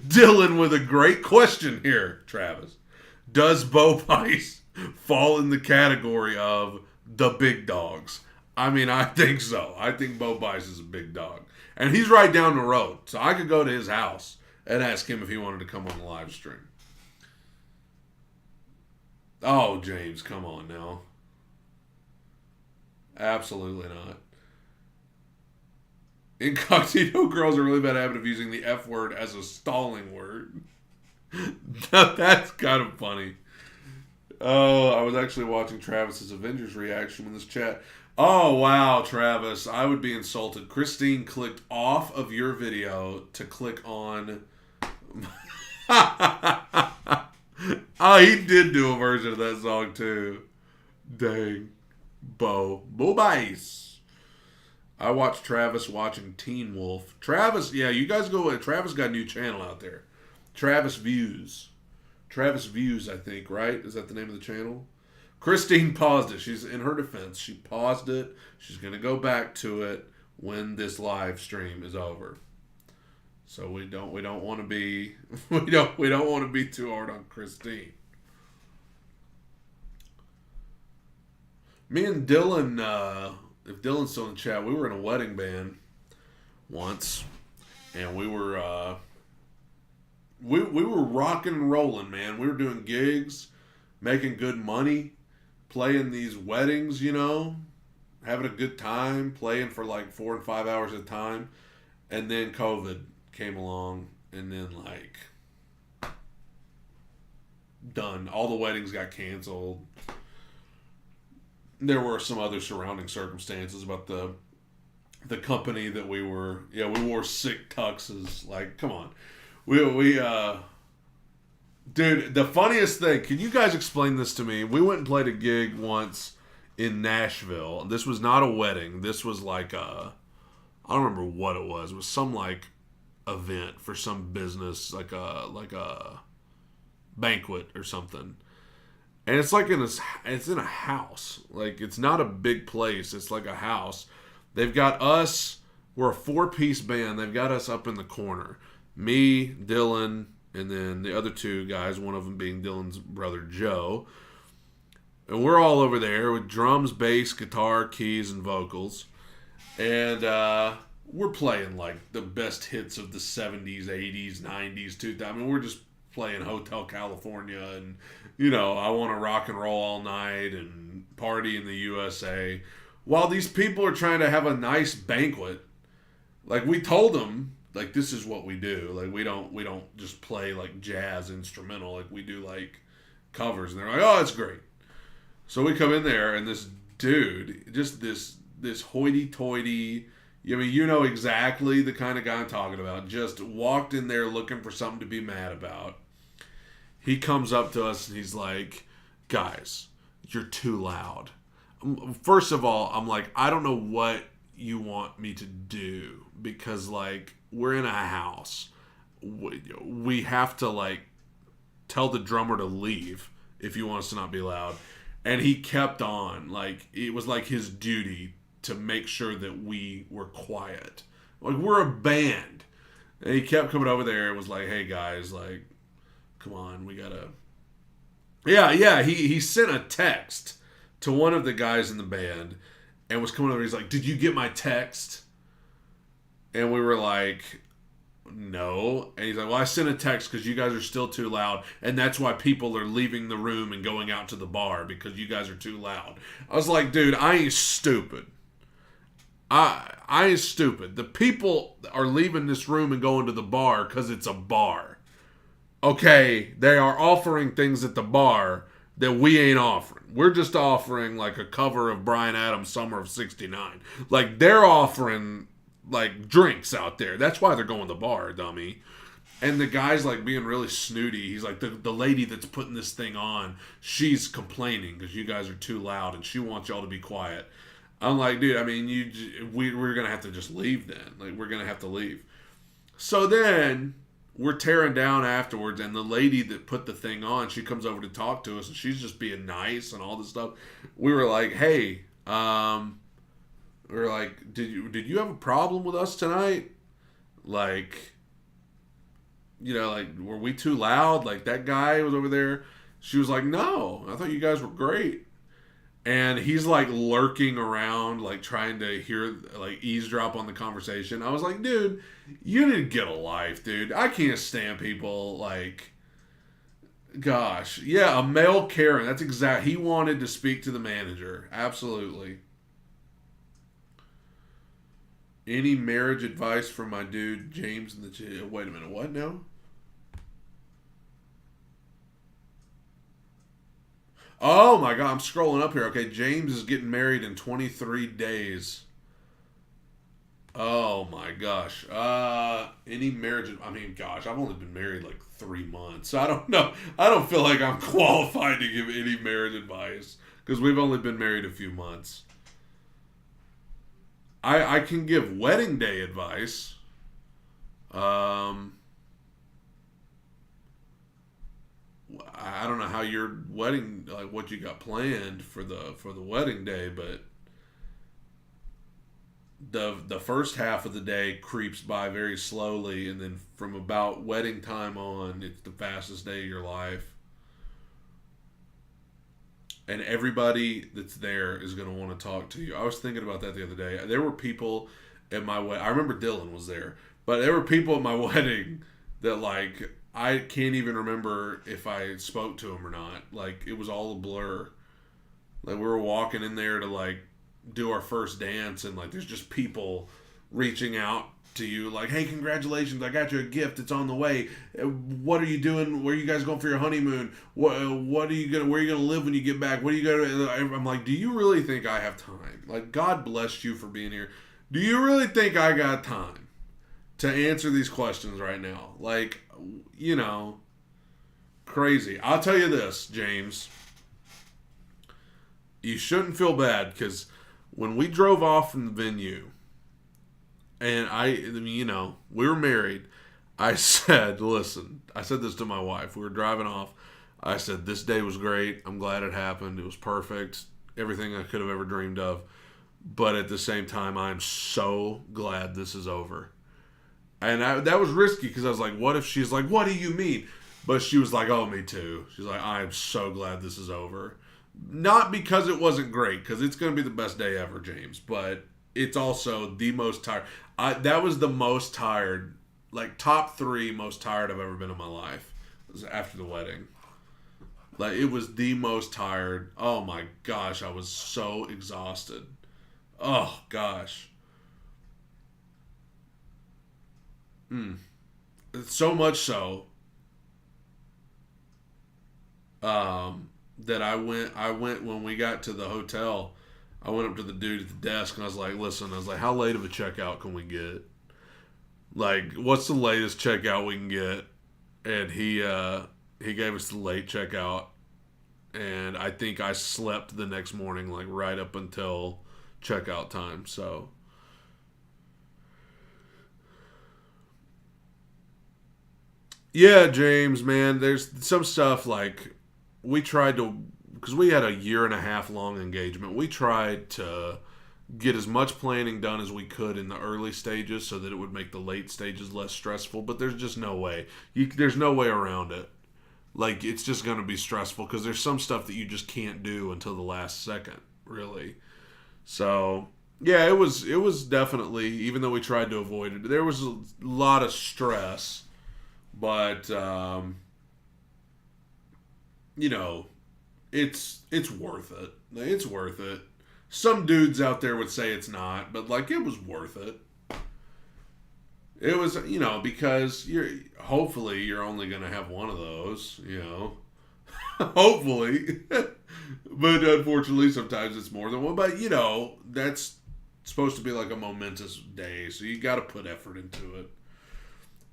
Dylan with a great question here, Travis. Does Bo Bice fall in the category of the big dogs? I mean, I think so. I think Bo Bice is a big dog. And he's right down the road. So I could go to his house and ask him if he wanted to come on the live stream. Oh, James, come on now. Absolutely not. Incognito girls are really bad habit of using the F word as a stalling word. That's kind of funny. Oh, I was actually watching Travis's Avengers reaction in this chat. Oh, wow, Travis. I would be insulted. Christine clicked off of your video to click on... Oh, he did do a version of that song, too. Dang. Bo Bice. I watched Travis watching Teen Wolf. Travis, yeah, you guys go with Travis got a new channel out there. Travis Views. Travis Views, I think, right? Is that the name of the channel? Christine paused it. She's in her defense. She paused it. She's going to go back to it when this live stream is over. So we don't want to be we don't want to be too hard on Christine. Me and Dylan, if Dylan's still in the chat, we were in a wedding band once, and we were we were rocking and rolling, man. We were doing gigs, making good money, playing these weddings, you know, having a good time, playing for like 4 and 5 hours at a time, and then COVID came along, and then like done. All the weddings got canceled. There were some other surrounding circumstances about the company that we were. Yeah, we wore sick tuxes. Like, come on, we dude. The funniest thing. Can you guys explain this to me? We went and played a gig once in Nashville. This was not a wedding. This was like I don't remember what it was. It was some like event for some business, like a banquet or something. And it's like it's in a house. Like, it's not a big place. It's like a house. They've got us. We're a 4-piece band. They've got us up in the corner. Me, Dylan, and then the other 2 guys, one of them being Dylan's brother, Joe. And we're all over there with drums, bass, guitar, keys, and vocals. And we're playing like the best hits of the 70s, 80s, 90s, 2000s. I mean, we're just playing Hotel California and, you know, I Want to Rock and Roll All Night and Party in the USA. While these people are trying to have a nice banquet, like, we told them, like, this is what we do. Like, we don't just play like jazz instrumental. Like, we do like covers, and they're like, oh, that's great. So we come in there, and this dude, just this hoity-toity, I mean, you know exactly the kind of guy I'm talking about, just walked in there looking for something to be mad about. He comes up to us and he's like, guys, you're too loud. First of all, I'm like, I don't know what you want me to do, because like, we're in a house. We have to like tell the drummer to leave if you want us to not be loud. And he kept on, like, it was like his duty to make sure that we were quiet. Like, we're a band. And he kept coming over there and was like, hey guys, like, come on, we gotta... Yeah, he sent a text to one of the guys in the band and was coming over, he's like, did you get my text? And we were like, no. And he's like, well, I sent a text because you guys are still too loud, and that's why people are leaving the room and going out to the bar, because you guys are too loud. I was like, dude, I ain't stupid. I ain't stupid. The people are leaving this room and going to the bar because it's a bar. Okay, they are offering things at the bar that we ain't offering. We're just offering like a cover of Bryan Adams' Summer of '69. Like, they're offering like drinks out there. That's why they're going to the bar, dummy. And the guy's like being really snooty. He's like, the lady that's putting this thing on, she's complaining because you guys are too loud and she wants y'all to be quiet. I'm like, dude, I mean, we're going to have to just leave then. Like, we're going to have to leave. So then we're tearing down afterwards, and the lady that put the thing on, she comes over to talk to us, and she's just being nice and all this stuff. We were like, hey, we were like, did you have a problem with us tonight? Like, you know, like, were we too loud? Like, that guy was over there. She was like, no, I thought you guys were great. And he's like lurking around, like trying to hear, like eavesdrop on the conversation. I was like, dude, you need to get a life, dude. I can't stand people like, gosh. Yeah, a male Karen. That's exact. He wanted to speak to the manager. Absolutely. Any marriage advice for my dude, James in the... Wait a minute, what now? Oh my god, I'm scrolling up here. Okay, James is getting married in 23 days. Oh my gosh. Any marriage... I mean, gosh, I've only been married like 3 months. So I don't know. I don't feel like I'm qualified to give any marriage advice. Because we've only been married a few months. I can give wedding day advice. I don't know how your wedding, like what you got planned for the wedding day, but the first half of the day creeps by very slowly, and then from about wedding time on, it's the fastest day of your life. And everybody that's there is going to want to talk to you. I was thinking about that the other day. There were people at my wedding. I remember Dylan was there. But there were people at my wedding that, like, I can't even remember if I spoke to them or not. Like, it was all a blur. Like, we were walking in there to, like, do our first dance. And, like, there's just people reaching out to you like, hey, congratulations, I got you a gift, it's on the way. What are you doing? Where are you guys going for your honeymoon? What are you gonna, where are you gonna live when you get back? What are you gonna... I'm like, do you really think I have time? Like, God bless you for being here. Do you really think I got time to answer these questions right now? Like, you know, crazy. I'll tell you this, James, you shouldn't feel bad, because when we drove off from the venue, and you know, we were married, I said, listen, I said this to my wife. We were driving off. I said, this day was great. I'm glad it happened. It was perfect. Everything I could have ever dreamed of. But at the same time, I'm so glad this is over. And that was risky, because I was like, what if she's like, what do you mean? But she was like, oh, me too. She's like, I'm so glad this is over. Not because it wasn't great, because it's going to be the best day ever, James. But it's also the most tired. That was the most tired, like top 3 most tired I've ever been in my life. It was after the wedding. Like, it was the most tired. Oh my gosh, I was so exhausted. Oh gosh. So much so that I went when we got to the hotel. I went up to the dude at the desk and I was like, listen, how late of a checkout can we get? Like, what's the latest checkout we can get? And he gave us the late checkout. And I think I slept the next morning, like right up until checkout time. So, yeah, James, man, there's some stuff like we tried to, because we had a 1.5 year long engagement. We tried to get as much planning done as we could in the early stages so that it would make the late stages less stressful. But there's just no way. There's no way around it. Like, it's just going to be stressful because there's some stuff that you just can't do until the last second, really. So, yeah, it was definitely, even though we tried to avoid it, there was a lot of stress. But, you know, it's worth it. It's worth it. Some dudes out there would say it's not, but like, it was worth it. It was, you know, because hopefully you're only going to have one of those, you know. Hopefully. But unfortunately sometimes it's more than one. But, you know, that's supposed to be like a momentous day, so you got to put effort into it.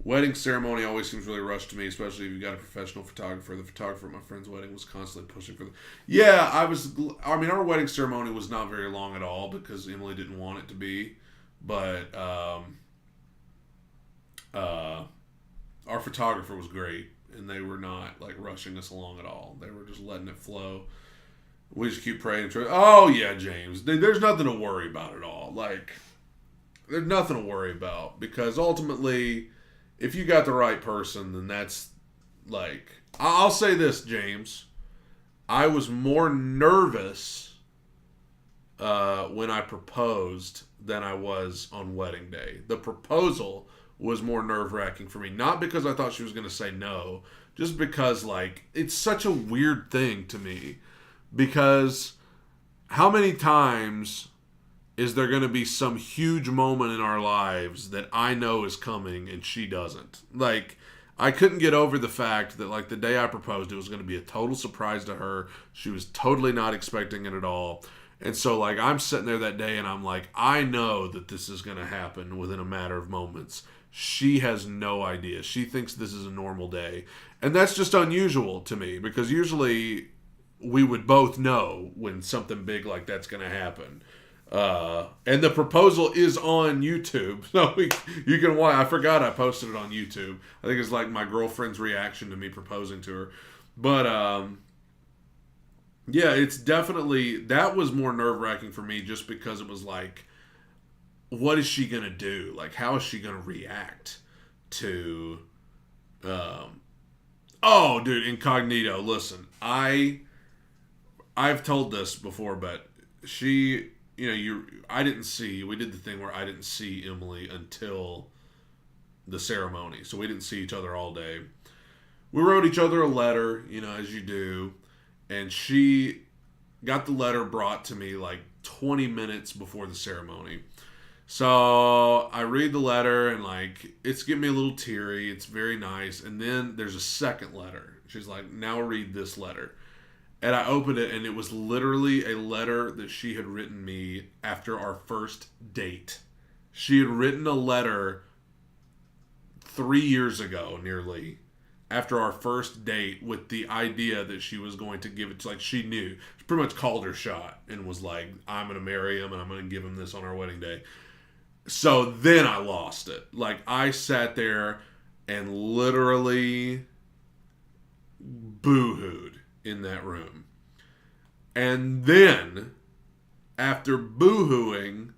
Wedding ceremony always seems really rushed to me, especially if you got a professional photographer. The photographer at my friend's wedding was constantly pushing for the... Yeah, our wedding ceremony was not very long at all because Emily didn't want it to be. But our photographer was great, and they were not like rushing us along at all. They were just letting it flow. We just keep praying. Oh yeah, James. There's nothing to worry about at all. Like, there's nothing to worry about because ultimately, if you got the right person, then that's like... I'll say this, James. I was more nervous when I proposed than I was on wedding day. The proposal was more nerve-wracking for me. Not because I thought she was going to say no. Just because, like, it's such a weird thing to me. Because how many times is there going to be some huge moment in our lives that I know is coming and she doesn't? Like, I couldn't get over the fact that, like, the day I proposed, it was going to be a total surprise to her. She was totally not expecting it at all. And so, like, I'm sitting there that day and I'm like, I know that this is going to happen within a matter of moments. She has no idea. She thinks this is a normal day. And that's just unusual to me because usually we would both know when something big like that's going to happen. And the proposal is on YouTube. So you can watch. I forgot I posted it on YouTube. I think it's like my girlfriend's reaction to me proposing to her. But, yeah, it's definitely, that was more nerve-wracking for me just because it was like, what is she going to do? Like, how is she going to react to, oh, dude, Incognito, listen, I've told this before, but we did the thing where I didn't see Emily until the ceremony. So we didn't see each other all day. We wrote each other a letter, as you do. And she got the letter brought to me like 20 minutes before the ceremony. So I read the letter and like, it's getting me a little teary. It's very nice. And then there's a second letter. She's like, now read this letter. And I opened it, and it was literally a letter that she had written me after our first date. She had written a letter 3 years ago, nearly, after our first date, with the idea that she was going to give it to, like, she knew. She pretty much called her shot and was like, I'm going to marry him, and I'm going to give him this on our wedding day. So then I lost it. Like, I sat there and literally boo-hooed in that room. And then, after boo-hooing,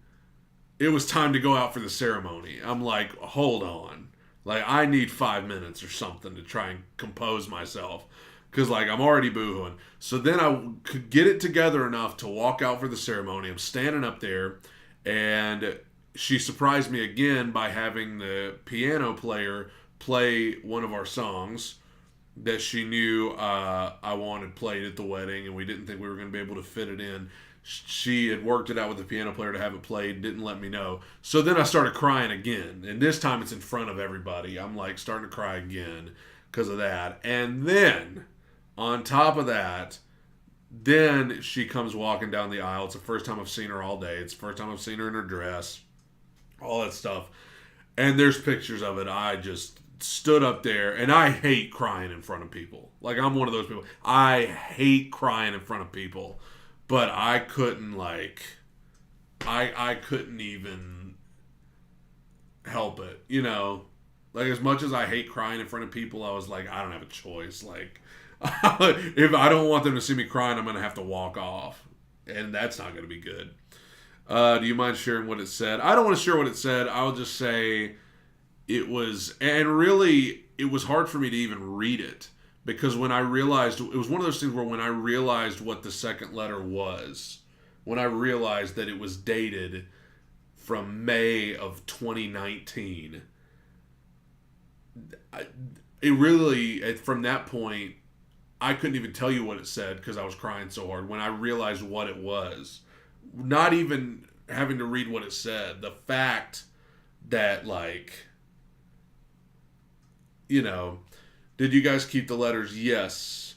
it was time to go out for the ceremony. I'm like, hold on. Like, I need 5 minutes or something to try and compose myself. Because, like, I'm already boo-hooing. So then I could get it together enough to walk out for the ceremony. I'm standing up there, and she surprised me again by having the piano player play one of our songs that she knew I wanted played at the wedding, and we didn't think we were going to be able to fit it in. She had worked it out with the piano player to have it played, didn't let me know. So then I started crying again, and this time it's in front of everybody. I'm like starting to cry again because of that. And then, on top of that, then she comes walking down the aisle. It's the first time I've seen her all day. It's the first time I've seen her in her dress, all that stuff. And there's pictures of it. I just stood up there, and I hate crying in front of people. Like, I'm one of those people. I hate crying in front of people, but I couldn't, like, I couldn't even help it, Like, as much as I hate crying in front of people, I was like, I don't have a choice. Like, if I don't want them to see me crying, I'm going to have to walk off, and that's not going to be good. Do you mind sharing what it said? I don't want to share what it said. I'll just say it was hard for me to even read it, because when I realized, it was one of those things where when I realized what the second letter was, when I realized that it was dated from May of 2019, from that point, I couldn't even tell you what it said because I was crying so hard. When I realized what it was, not even having to read what it said, the fact that, like, did you guys keep the letters? Yes.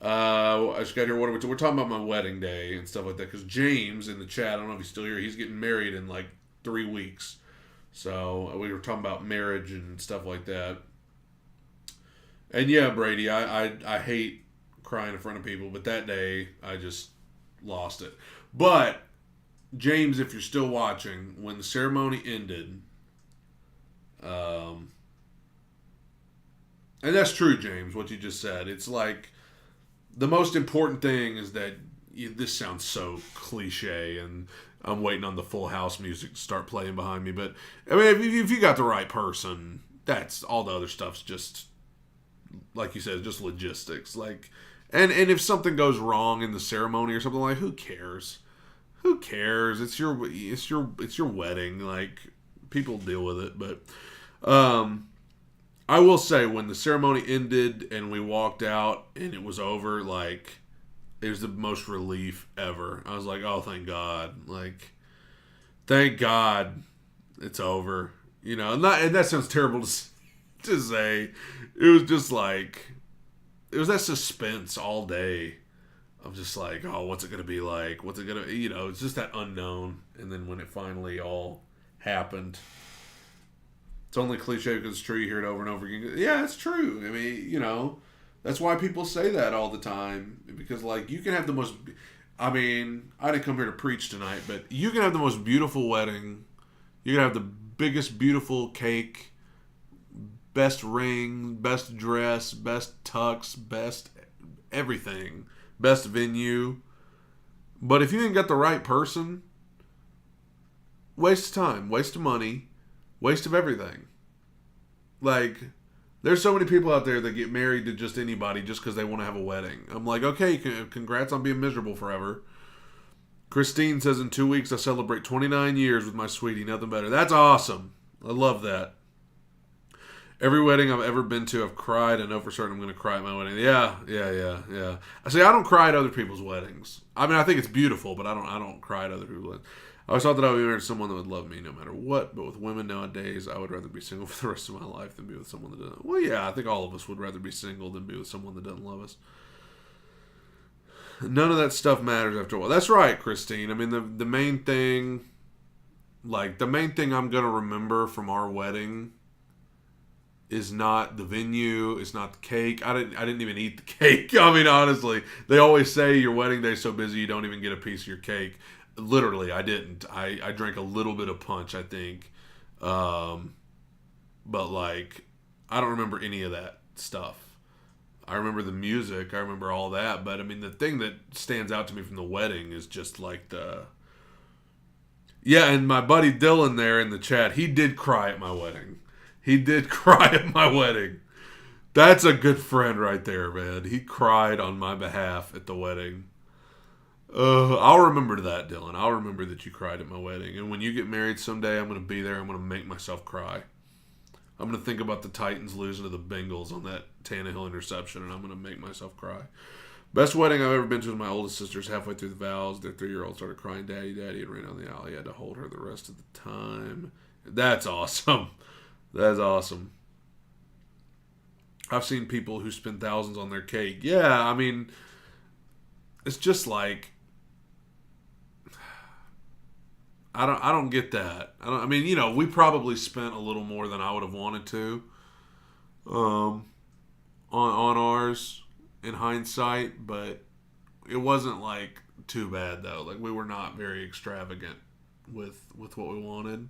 I just got here. We're talking about my wedding day and stuff like that. Because James in the chat, I don't know if he's still here. He's getting married in like 3 weeks. So we were talking about marriage and stuff like that. And yeah, Brady, I hate crying in front of people, but that day I just lost it. But James, if you're still watching, when the ceremony ended, and that's true, James, what you just said. It's like the most important thing is that this sounds so cliche, and I'm waiting on the Full House music to start playing behind me. But I mean, if you got the right person, that's all the other stuff's just like you said, just logistics. Like, and if something goes wrong in the ceremony or something, like, who cares? Who cares? It's your wedding. Like, people deal with it. But I will say, when the ceremony ended and we walked out and it was over, like, it was the most relief ever. I was like, oh, thank God. Like, thank God it's over. You know, and that sounds terrible to say. It was just like, it was that suspense all day. I'm just like, oh, what's it going to be like? What's it going to, it's just that unknown. And then when it finally all happened, it's only cliche because it's true. You hear it over and over again. Yeah, it's true. I mean, that's why people say that all the time. Because, like, you can have the most, I mean, I didn't come here to preach tonight, but you can have the most beautiful wedding. You can have the biggest, beautiful cake, best ring, best dress, best tux, best everything, best venue. But if you ain't got the right person, waste of time, waste of money, waste of everything. Like, there's so many people out there that get married to just anybody just because they want to have a wedding. I'm like, okay, congrats on being miserable forever. Christine says, in 2 weeks I celebrate 29 years with my sweetie. Nothing better. That's awesome. I love that. Every wedding I've ever been to, I've cried. I know for certain I'm going to cry at my wedding. Yeah. I say I don't cry at other people's weddings. I mean, I think it's beautiful, but I don't cry at other people's weddings. I always thought that I would be married to someone that would love me no matter what. But with women nowadays, I would rather be single for the rest of my life than be with someone that doesn't. Well, yeah, I think all of us would rather be single than be with someone that doesn't love us. None of that stuff matters after a while. That's right, Christine. I mean, the main thing, like, the main thing I'm going to remember from our wedding is not the venue, it's not the cake. I didn't even eat the cake. I mean, honestly, they always say your wedding day's so busy you don't even get a piece of your cake. Literally, I didn't. I drank a little bit of punch, I think. But, like, I don't remember any of that stuff. I remember the music. I remember all that. But, I mean, the thing that stands out to me from the wedding is just, like, Yeah, and my buddy Dylan there in the chat, he did cry at my wedding. He did cry at my wedding. That's a good friend right there, man. He cried on my behalf at the wedding. I'll remember that, Dylan. I'll remember that you cried at my wedding. And when you get married someday, I'm going to be there. I'm going to make myself cry. I'm going to think about the Titans losing to the Bengals on that Tannehill interception, and I'm going to make myself cry. Best wedding I've ever been to was my oldest sister's. Halfway through the vows, their 3-year-old started crying, Daddy, Daddy, and ran down the aisle. He had to hold her the rest of the time. That's awesome. That's awesome. I've seen people who spend thousands on their cake. Yeah, I mean, it's just like, I don't get that. I mean, we probably spent a little more than I would have wanted to on ours in hindsight, but it wasn't like too bad though. Like, we were not very extravagant with what we wanted.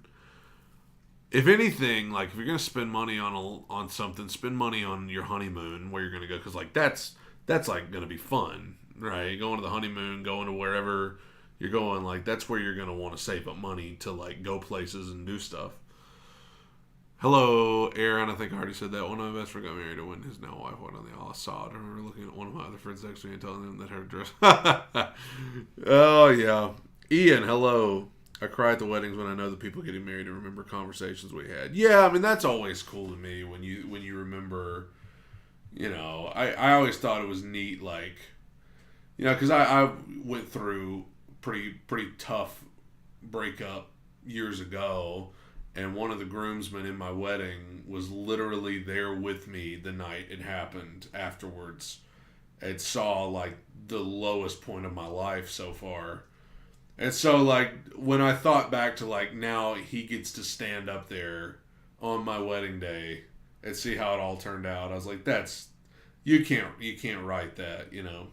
If anything, like, if you're gonna spend money on something, spend money on your honeymoon, where you're gonna go, because like that's like gonna be fun, right? Going to the honeymoon, going to wherever you're going, like, that's where you're gonna want to save up money to, like, go places and do stuff. Hello, Aaron. I think I already said that. One of my best friends got married when his now wife went on the aisle. I saw it. I remember looking at one of my other friends next to me and telling them that her dress. Oh yeah, Ian. Hello. I cry at the weddings when I know the people getting married and remember conversations we had. Yeah, I mean, that's always cool to me when you remember. I always thought it was neat, like, because I went through pretty tough breakup years ago, and one of the groomsmen in my wedding was literally there with me the night it happened afterwards, and saw like the lowest point of my life so far. And so like when I thought back to like now he gets to stand up there on my wedding day and see how it all turned out, I was like, that's you can't write that, you know.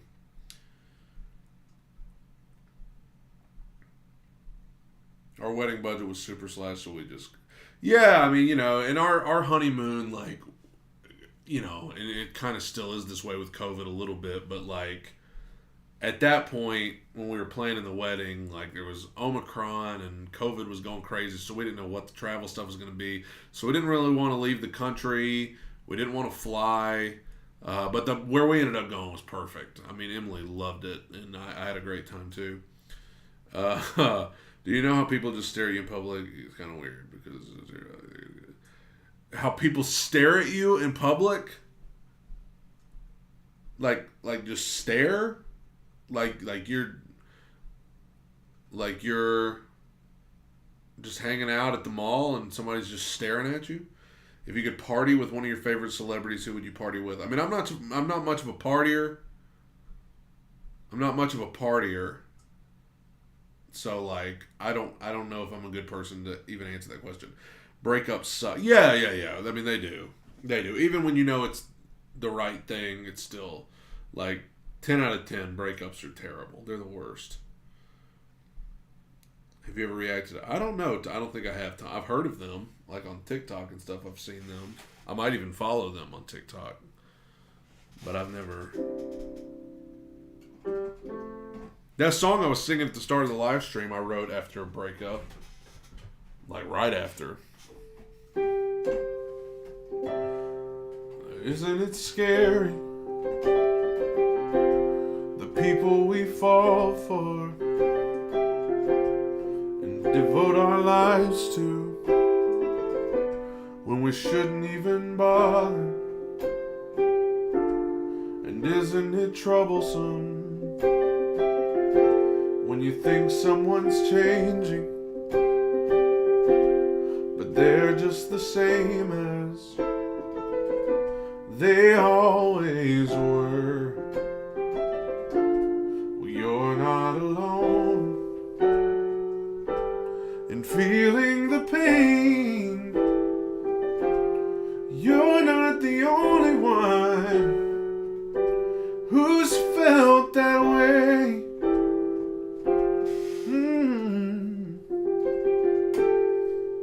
Our wedding budget was super slash, so we just yeah, I mean, you know, and our honeymoon, like, you know, and it kind of still is this way with COVID a little bit, but like at that point when we were planning the wedding, like there was Omicron and COVID was going crazy, so we didn't know what the travel stuff was going to be. So we didn't really want to leave the country. We didn't want to fly, but where we ended up going was perfect. I mean, Emily loved it, and I had a great time too. Do you know how people just stare at you in public? It's kind of weird because how people stare at you in public, like just stare, like you're just hanging out at the mall and somebody's just staring at you. If you could party with one of your favorite celebrities, who would you party with? I mean, I'm not much of a partier. So like I don't know if I'm a good person to even answer that question. Breakups suck. Yeah. I mean they do. Even when you know it's the right thing, it's still like 10 out of 10 breakups are terrible. They're the worst. Have you ever reacted? I don't know. I don't think I have time. I've heard of them, like on TikTok and stuff. I've seen them. I might even follow them on TikTok, but I've never. That song I was singing at the start of the live stream, I wrote after a breakup. Like right after. Isn't it scary? The people we fall for and devote our lives to when we shouldn't even bother. And isn't it troublesome when you think someone's changing, but they're just the same as they always were? Well, you're not alone in feeling the pain. You're not the only one who's felt that way.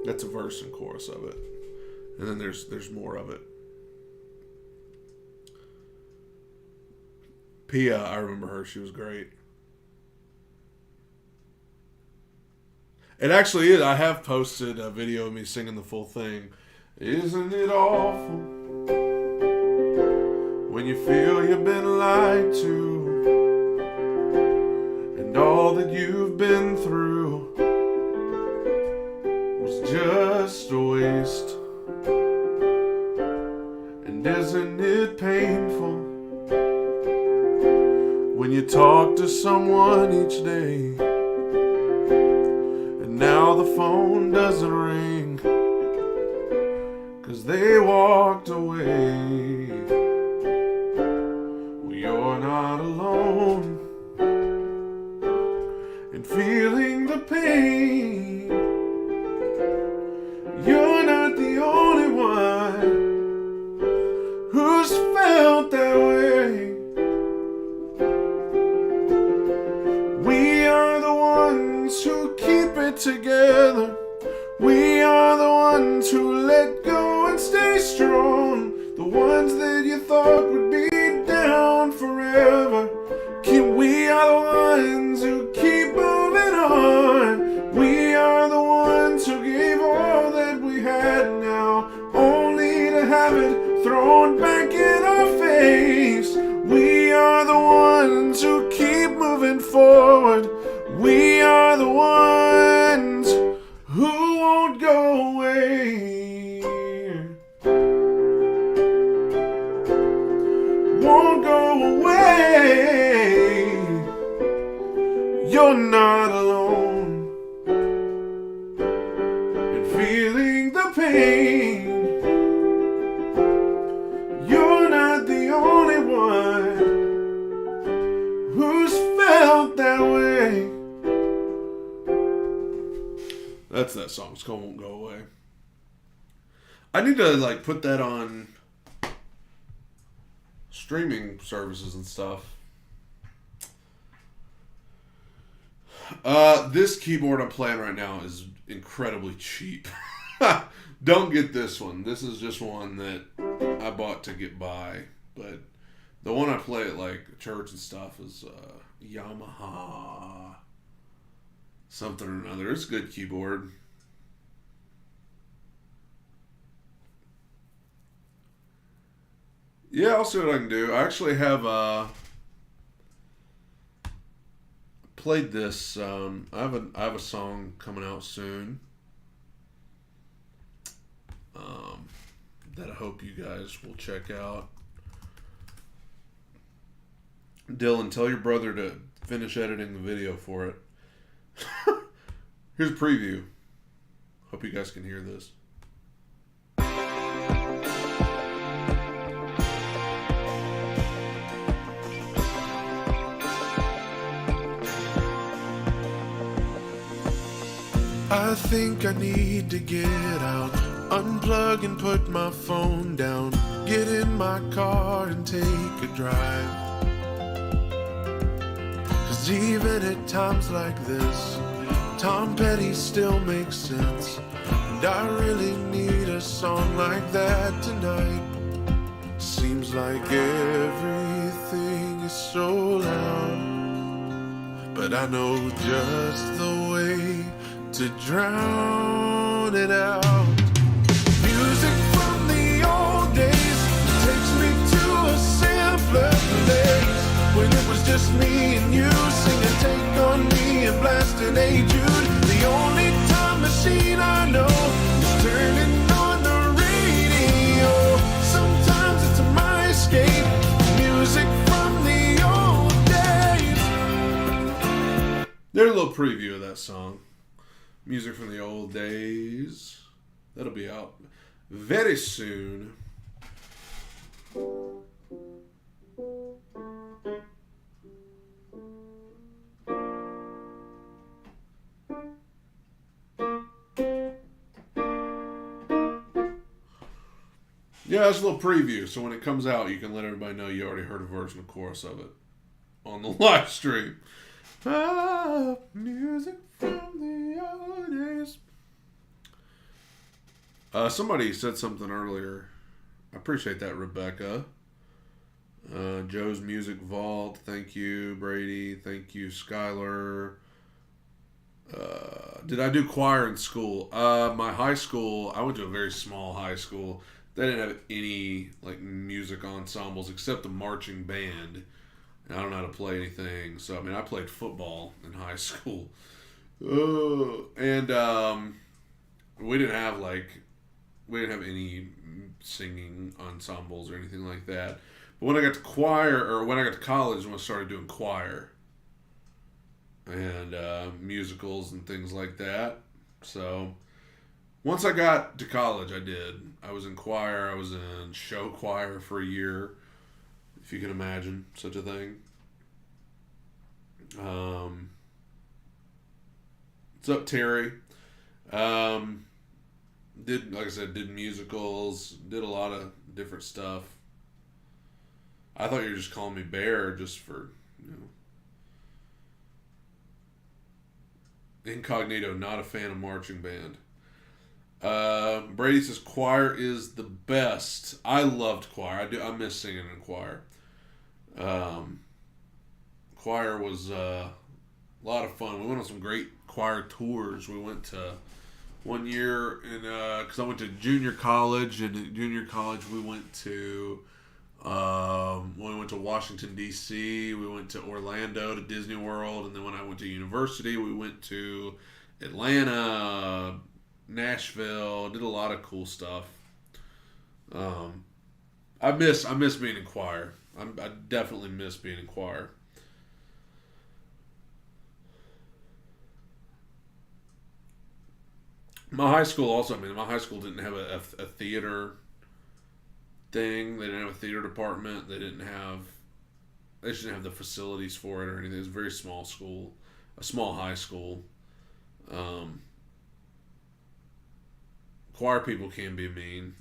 That's a verse and chorus of it. And then there's more of it. Pia, I remember her. She was great. It actually is. I have posted a video of me singing the full thing. Isn't it awful when you feel you've been lied to and all that you've been through was just a waste? And isn't it painful when you talk to someone each day and now the phone doesn't ring 'cause they walked away? Well, you're not alone in feeling the pain. You're not the only one who's felt that way. We are the ones who keep it together. We are the ones who let go and stay strong. The ones that you thought would be down forever. We are the ones who keep moving on. We are the ones who gave all that we had now, only to have it thrown back in our face. We are the ones who keep moving forward. We are the ones who won't go away. Won't go away. You're not alone in feeling the pain. You're not the only one That's that song. Skull Won't Go Away. I need to like put that on streaming services and stuff. This keyboard I'm playing right now is incredibly cheap. Don't get this one. This is just one that I bought to get by. But the one I play at like church and stuff is Yamaha something or another. It's a good keyboard. Yeah, I'll see what I can do. I actually have played this. I have a song coming out soon. That I hope you guys will check out. Dylan, tell your brother to finish editing the video for it. Here's a preview. Hope you guys can hear this. I think I need to get out, unplug and put my phone down, get in my car and take a drive. 'Cause even at times like this, Tom Petty still makes sense. And I really need a song like that tonight. Seems like everything is so loud, but I know just the way to drown it out. Music from the old days takes me to a simpler place, when it was just me and you singing Take On Me and blasting Hey Jude. The only time machine I know is turning on the radio. Sometimes it's my escape, music from the old days. There's a little preview of that song. Music from the old days. That'll be out very soon. Yeah, it's a little preview, so when it comes out, you can let everybody know you already heard a version of chorus of it on the live stream. Music from the old days. Somebody said something earlier. I appreciate that, Rebecca. Joe's Music Vault. Thank you, Brady. Thank you, Skylar. Did I do choir in school? My high school, I went to a very small high school. They didn't have any like music ensembles except the marching band. And I don't know how to play anything. So, I mean, I played football in high school. And we didn't have any singing ensembles or anything like that. But when I got to college, when I started doing choir and musicals and things like that. So once I got to college, I was in choir. I was in show choir for a year, if you can imagine such a thing. What's up, Terry? Did musicals, did a lot of different stuff. I thought you were just calling me Bear just for, incognito, not a fan of marching band. Brady says choir is the best. I loved choir. I miss singing in choir. Choir was a lot of fun. We went on some great choir tours. We went to one year because I went to junior college, and at junior college we went to Washington D.C. We went to Orlando to Disney World, and then when I went to university, we went to Atlanta, Nashville. Did a lot of cool stuff. I miss being in choir. I definitely miss being in choir. My high school didn't have a theater thing. They didn't have a theater department. They just didn't have the facilities for it or anything. It was a very small school, a small high school. Choir people can be mean.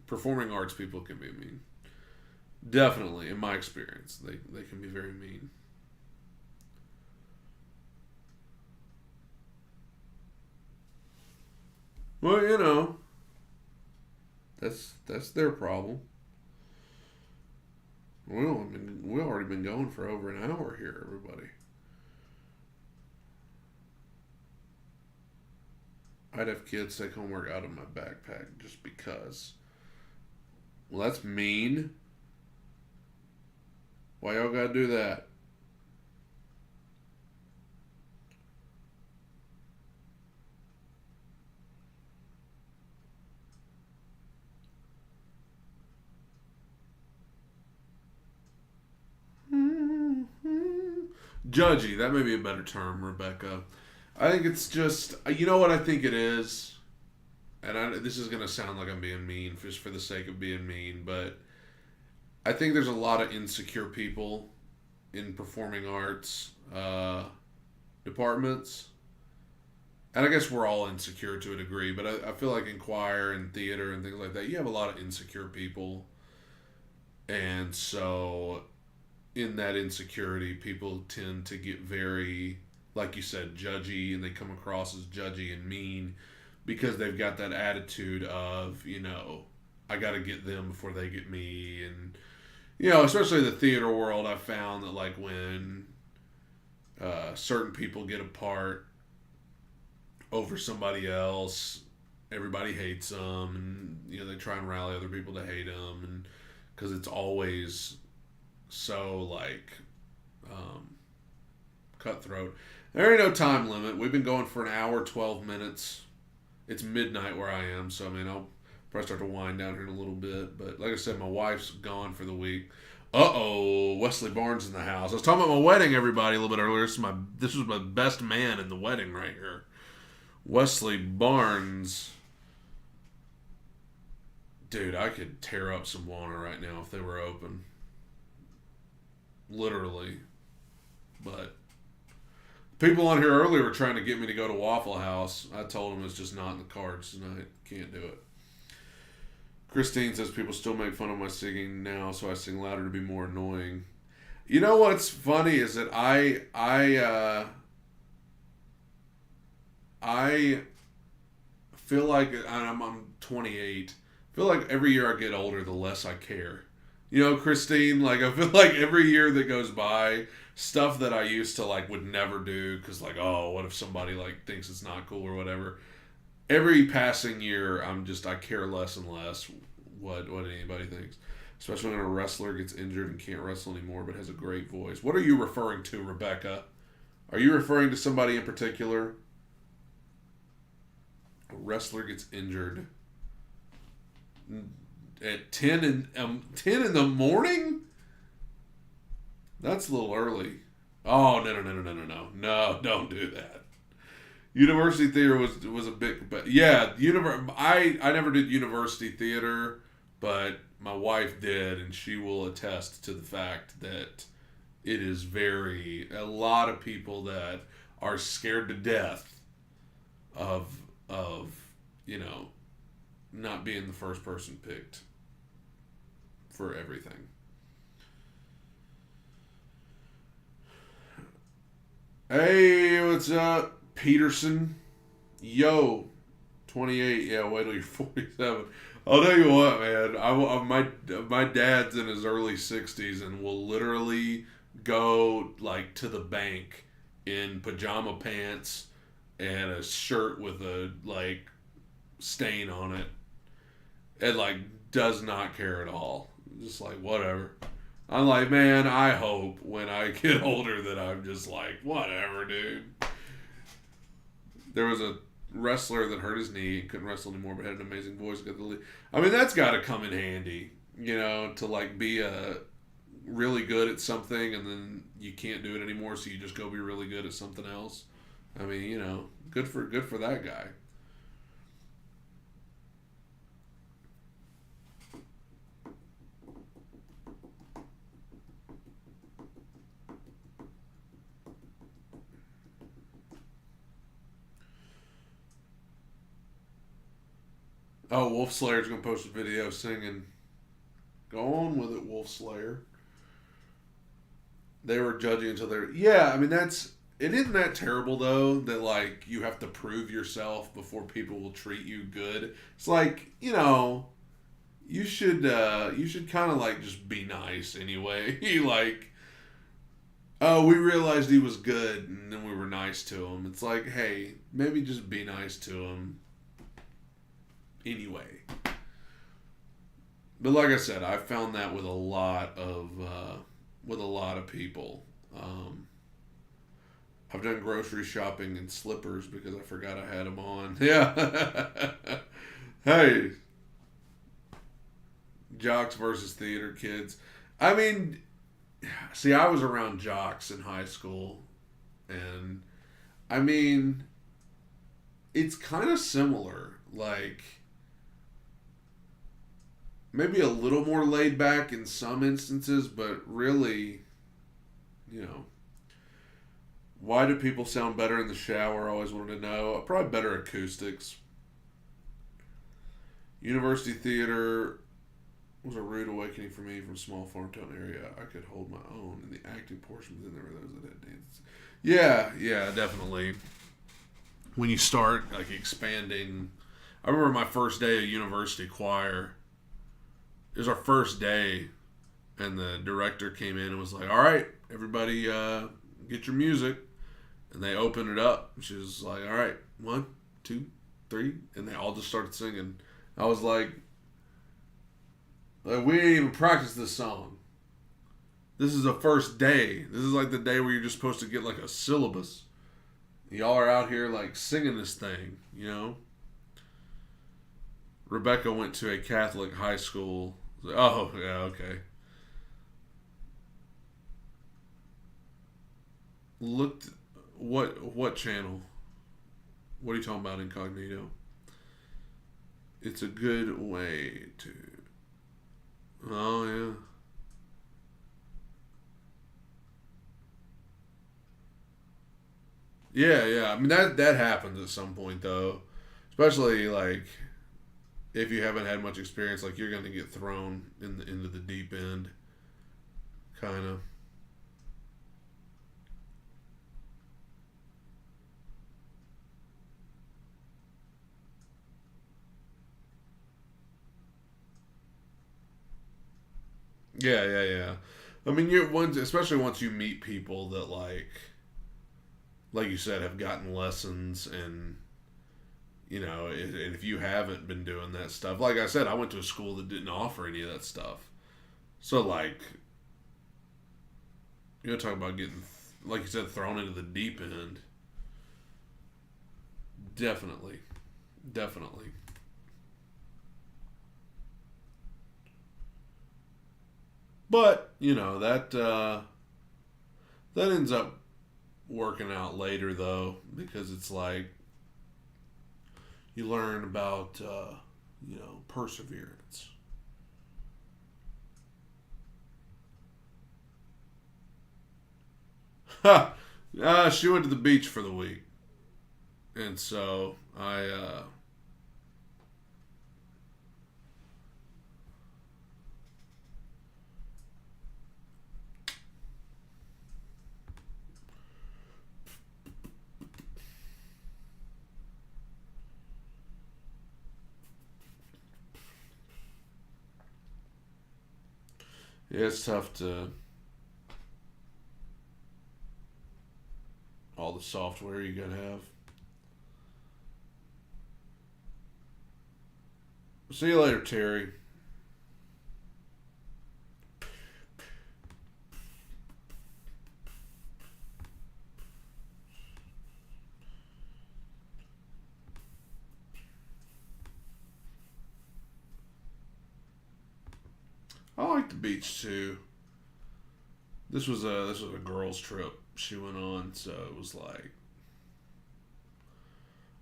Performing arts people can be mean. Definitely, in my experience, they can be very mean. Well, that's their problem. We already been going for over an hour here, everybody. I'd have kids take homework out of my backpack just because. Well, that's mean. Why y'all gotta do that? Judgy, that may be a better term, Rebecca. I think it's just, you know what I think it is? This is going to sound like I'm being mean just for the sake of being mean, but I think there's a lot of insecure people in performing arts departments. And I guess we're all insecure to a degree, but I feel like in choir and theater and things like that, you have a lot of insecure people. And so in that insecurity, people tend to get very, like you said, judgy, and they come across as judgy and mean because they've got that attitude of, I got to get them before they get me. And, especially the theater world, I've found that, like, when certain people get a part over somebody else, everybody hates them, and, they try and rally other people to hate them, and because it's always so, like, cutthroat. There ain't no time limit. We've been going for an hour, 12 minutes. It's midnight where I am, so, I'll probably start to wind down here in a little bit. But, like I said, my wife's gone for the week. Uh-oh, Wesley Barnes in the house. I was talking about my wedding, everybody, a little bit earlier. This was my best man in the wedding right here. Wesley Barnes. Dude, I could tear up some Wana right now if they were open. Literally. But people on here earlier were trying to get me to go to Waffle House. I told them it's just not in the cards tonight. Can't do it. Christine says people still make fun of my singing now, so I sing louder to be more annoying. You know what's funny is that I feel like, I'm 28. I feel like every year I get older, the less I care. Christine, like, I feel like every year that goes by, stuff that I used to, like, would never do because, like, oh, what if somebody, like, thinks it's not cool or whatever. Every passing year, I care less and less what anybody thinks. Especially when a wrestler gets injured and can't wrestle anymore but has a great voice. What are you referring to, Rebecca? Are you referring to somebody in particular? A wrestler gets injured at 10 in the morning? That's a little early. Oh, no. No, don't do that. University theater was a big, but yeah, I never did university theater, but my wife did, and she will attest to the fact that it is a lot of people that are scared to death of not being the first person picked for everything. Hey, what's up, Peterson? Yo, 28. Yeah, wait till you're 47. I'll tell you what, man. My dad's in his early 60s and will literally go, like, to the bank in pajama pants and a shirt with a, like, stain on it. And, like, does not care at all. Just like, whatever. I'm like, man, I hope when I get older that I'm just like, whatever, dude. There was a wrestler that hurt his knee and couldn't wrestle anymore but had an amazing voice. That's got to come in handy, to, like, be really good at something and then you can't do it anymore, so you just go be really good at something else. Good for that guy. Oh, Wolf Slayer's gonna post a video singing. Go on with it, Wolf Slayer. They were judging until they're. Yeah, I mean, it isn't that terrible, though, that, like, you have to prove yourself before people will treat you good. It's like, you should kind of, like, just be nice anyway. Like, oh, we realized he was good, and then we were nice to him. It's like, hey, maybe just be nice to him anyway. But like I said, I found that with a lot of people. I've done grocery shopping in slippers because I forgot I had them on. Yeah. Hey, jocks versus theater kids. I mean, see, I was around jocks in high school, and I mean, it's kind of similar. Like, maybe a little more laid back in some instances, but really, why do people sound better in the shower? I always wanted to know. Probably better acoustics. University theater was a rude awakening for me from small farm town area. I could hold my own in the acting portion, but then there were those that had dances. Yeah, definitely. When you start, like, expanding. I remember my first day of university choir. It was our first day, and the director came in and was like, all right, everybody get your music. And they opened it up. She was like, all right, 1, 2, 3. And they all just started singing. I was like, we didn't even practice this song. This is the first day. This is like the day where you're just supposed to get like a syllabus. Y'all are out here like singing this thing, Rebecca went to a Catholic high school. Oh, yeah, okay. Looked, what channel? What are you talking about, Incognito? It's a good way to... Oh, yeah. Yeah. I mean, that happens at some point, though. Especially, like, if you haven't had much experience, like, you're going to get thrown into the deep end. Kind of. Yeah. I mean, especially once you meet people that, like you said, have gotten lessons, and and if you haven't been doing that stuff, like I said, I went to a school that didn't offer any of that stuff. So, like, talk about getting, like you said, thrown into the deep end. Definitely. But that ends up working out later, though, because it's like you learn about perseverance. She went to the beach for the week, and so I. Yeah, it's tough to all the software you gotta have. See you later, Terry. I like the beach too. This was a girls' trip she went on, so it was like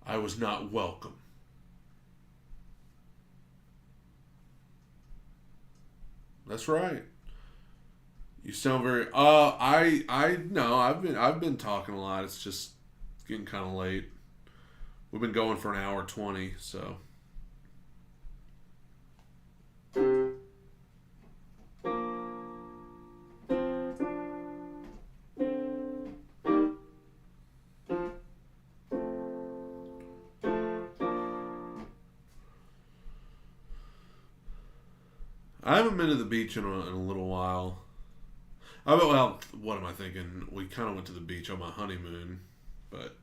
I was not welcome. That's right. You sound very. I no. I've been talking a lot. It's just getting kind of late. We've been going for an hour 20, so. I haven't been to the beach in a little while. Well, what am I thinking? We kind of went to the beach on my honeymoon, but.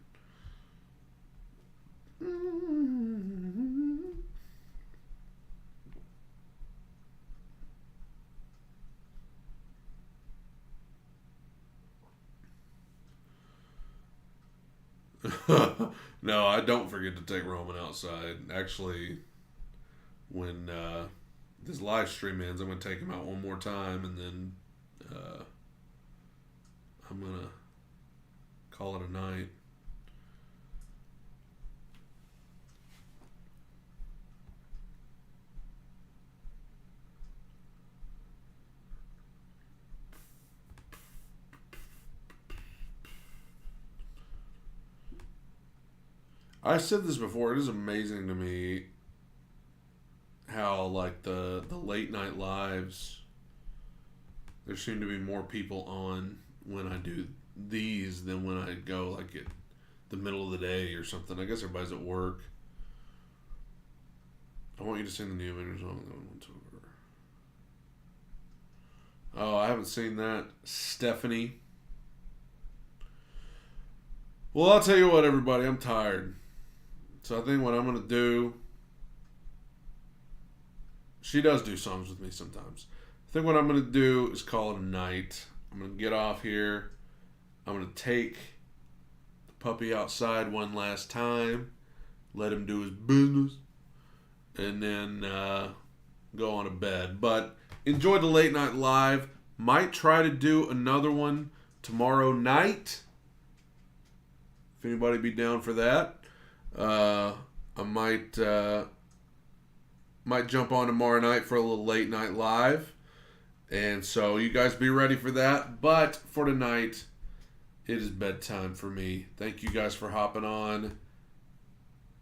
No, I don't forget to take Roman outside. Actually, when this live stream ends, I'm going to take him out one more time, and then I'm going to call it a night. I said this before. It is amazing to me how like the late night lives. There seem to be more people on when I do these than when I go like at the middle of the day or something. I guess everybody's at work. I want you to sing the new Avengers song. Oh, I haven't seen that. Stephanie. Well, I'll tell you what, everybody. I'm tired. So I think what I'm going to do... She does do songs with me sometimes. I think what I'm going to do is call it a night. I'm going to get off here. I'm going to take the puppy outside one last time. Let him do his business. And then go on to bed. But enjoy the late night live. Might try to do another one tomorrow night. If anybody be down for that. I might jump on tomorrow night for a little late night live. And so you guys be ready for that. But for tonight, it is bedtime for me. Thank you guys for hopping on.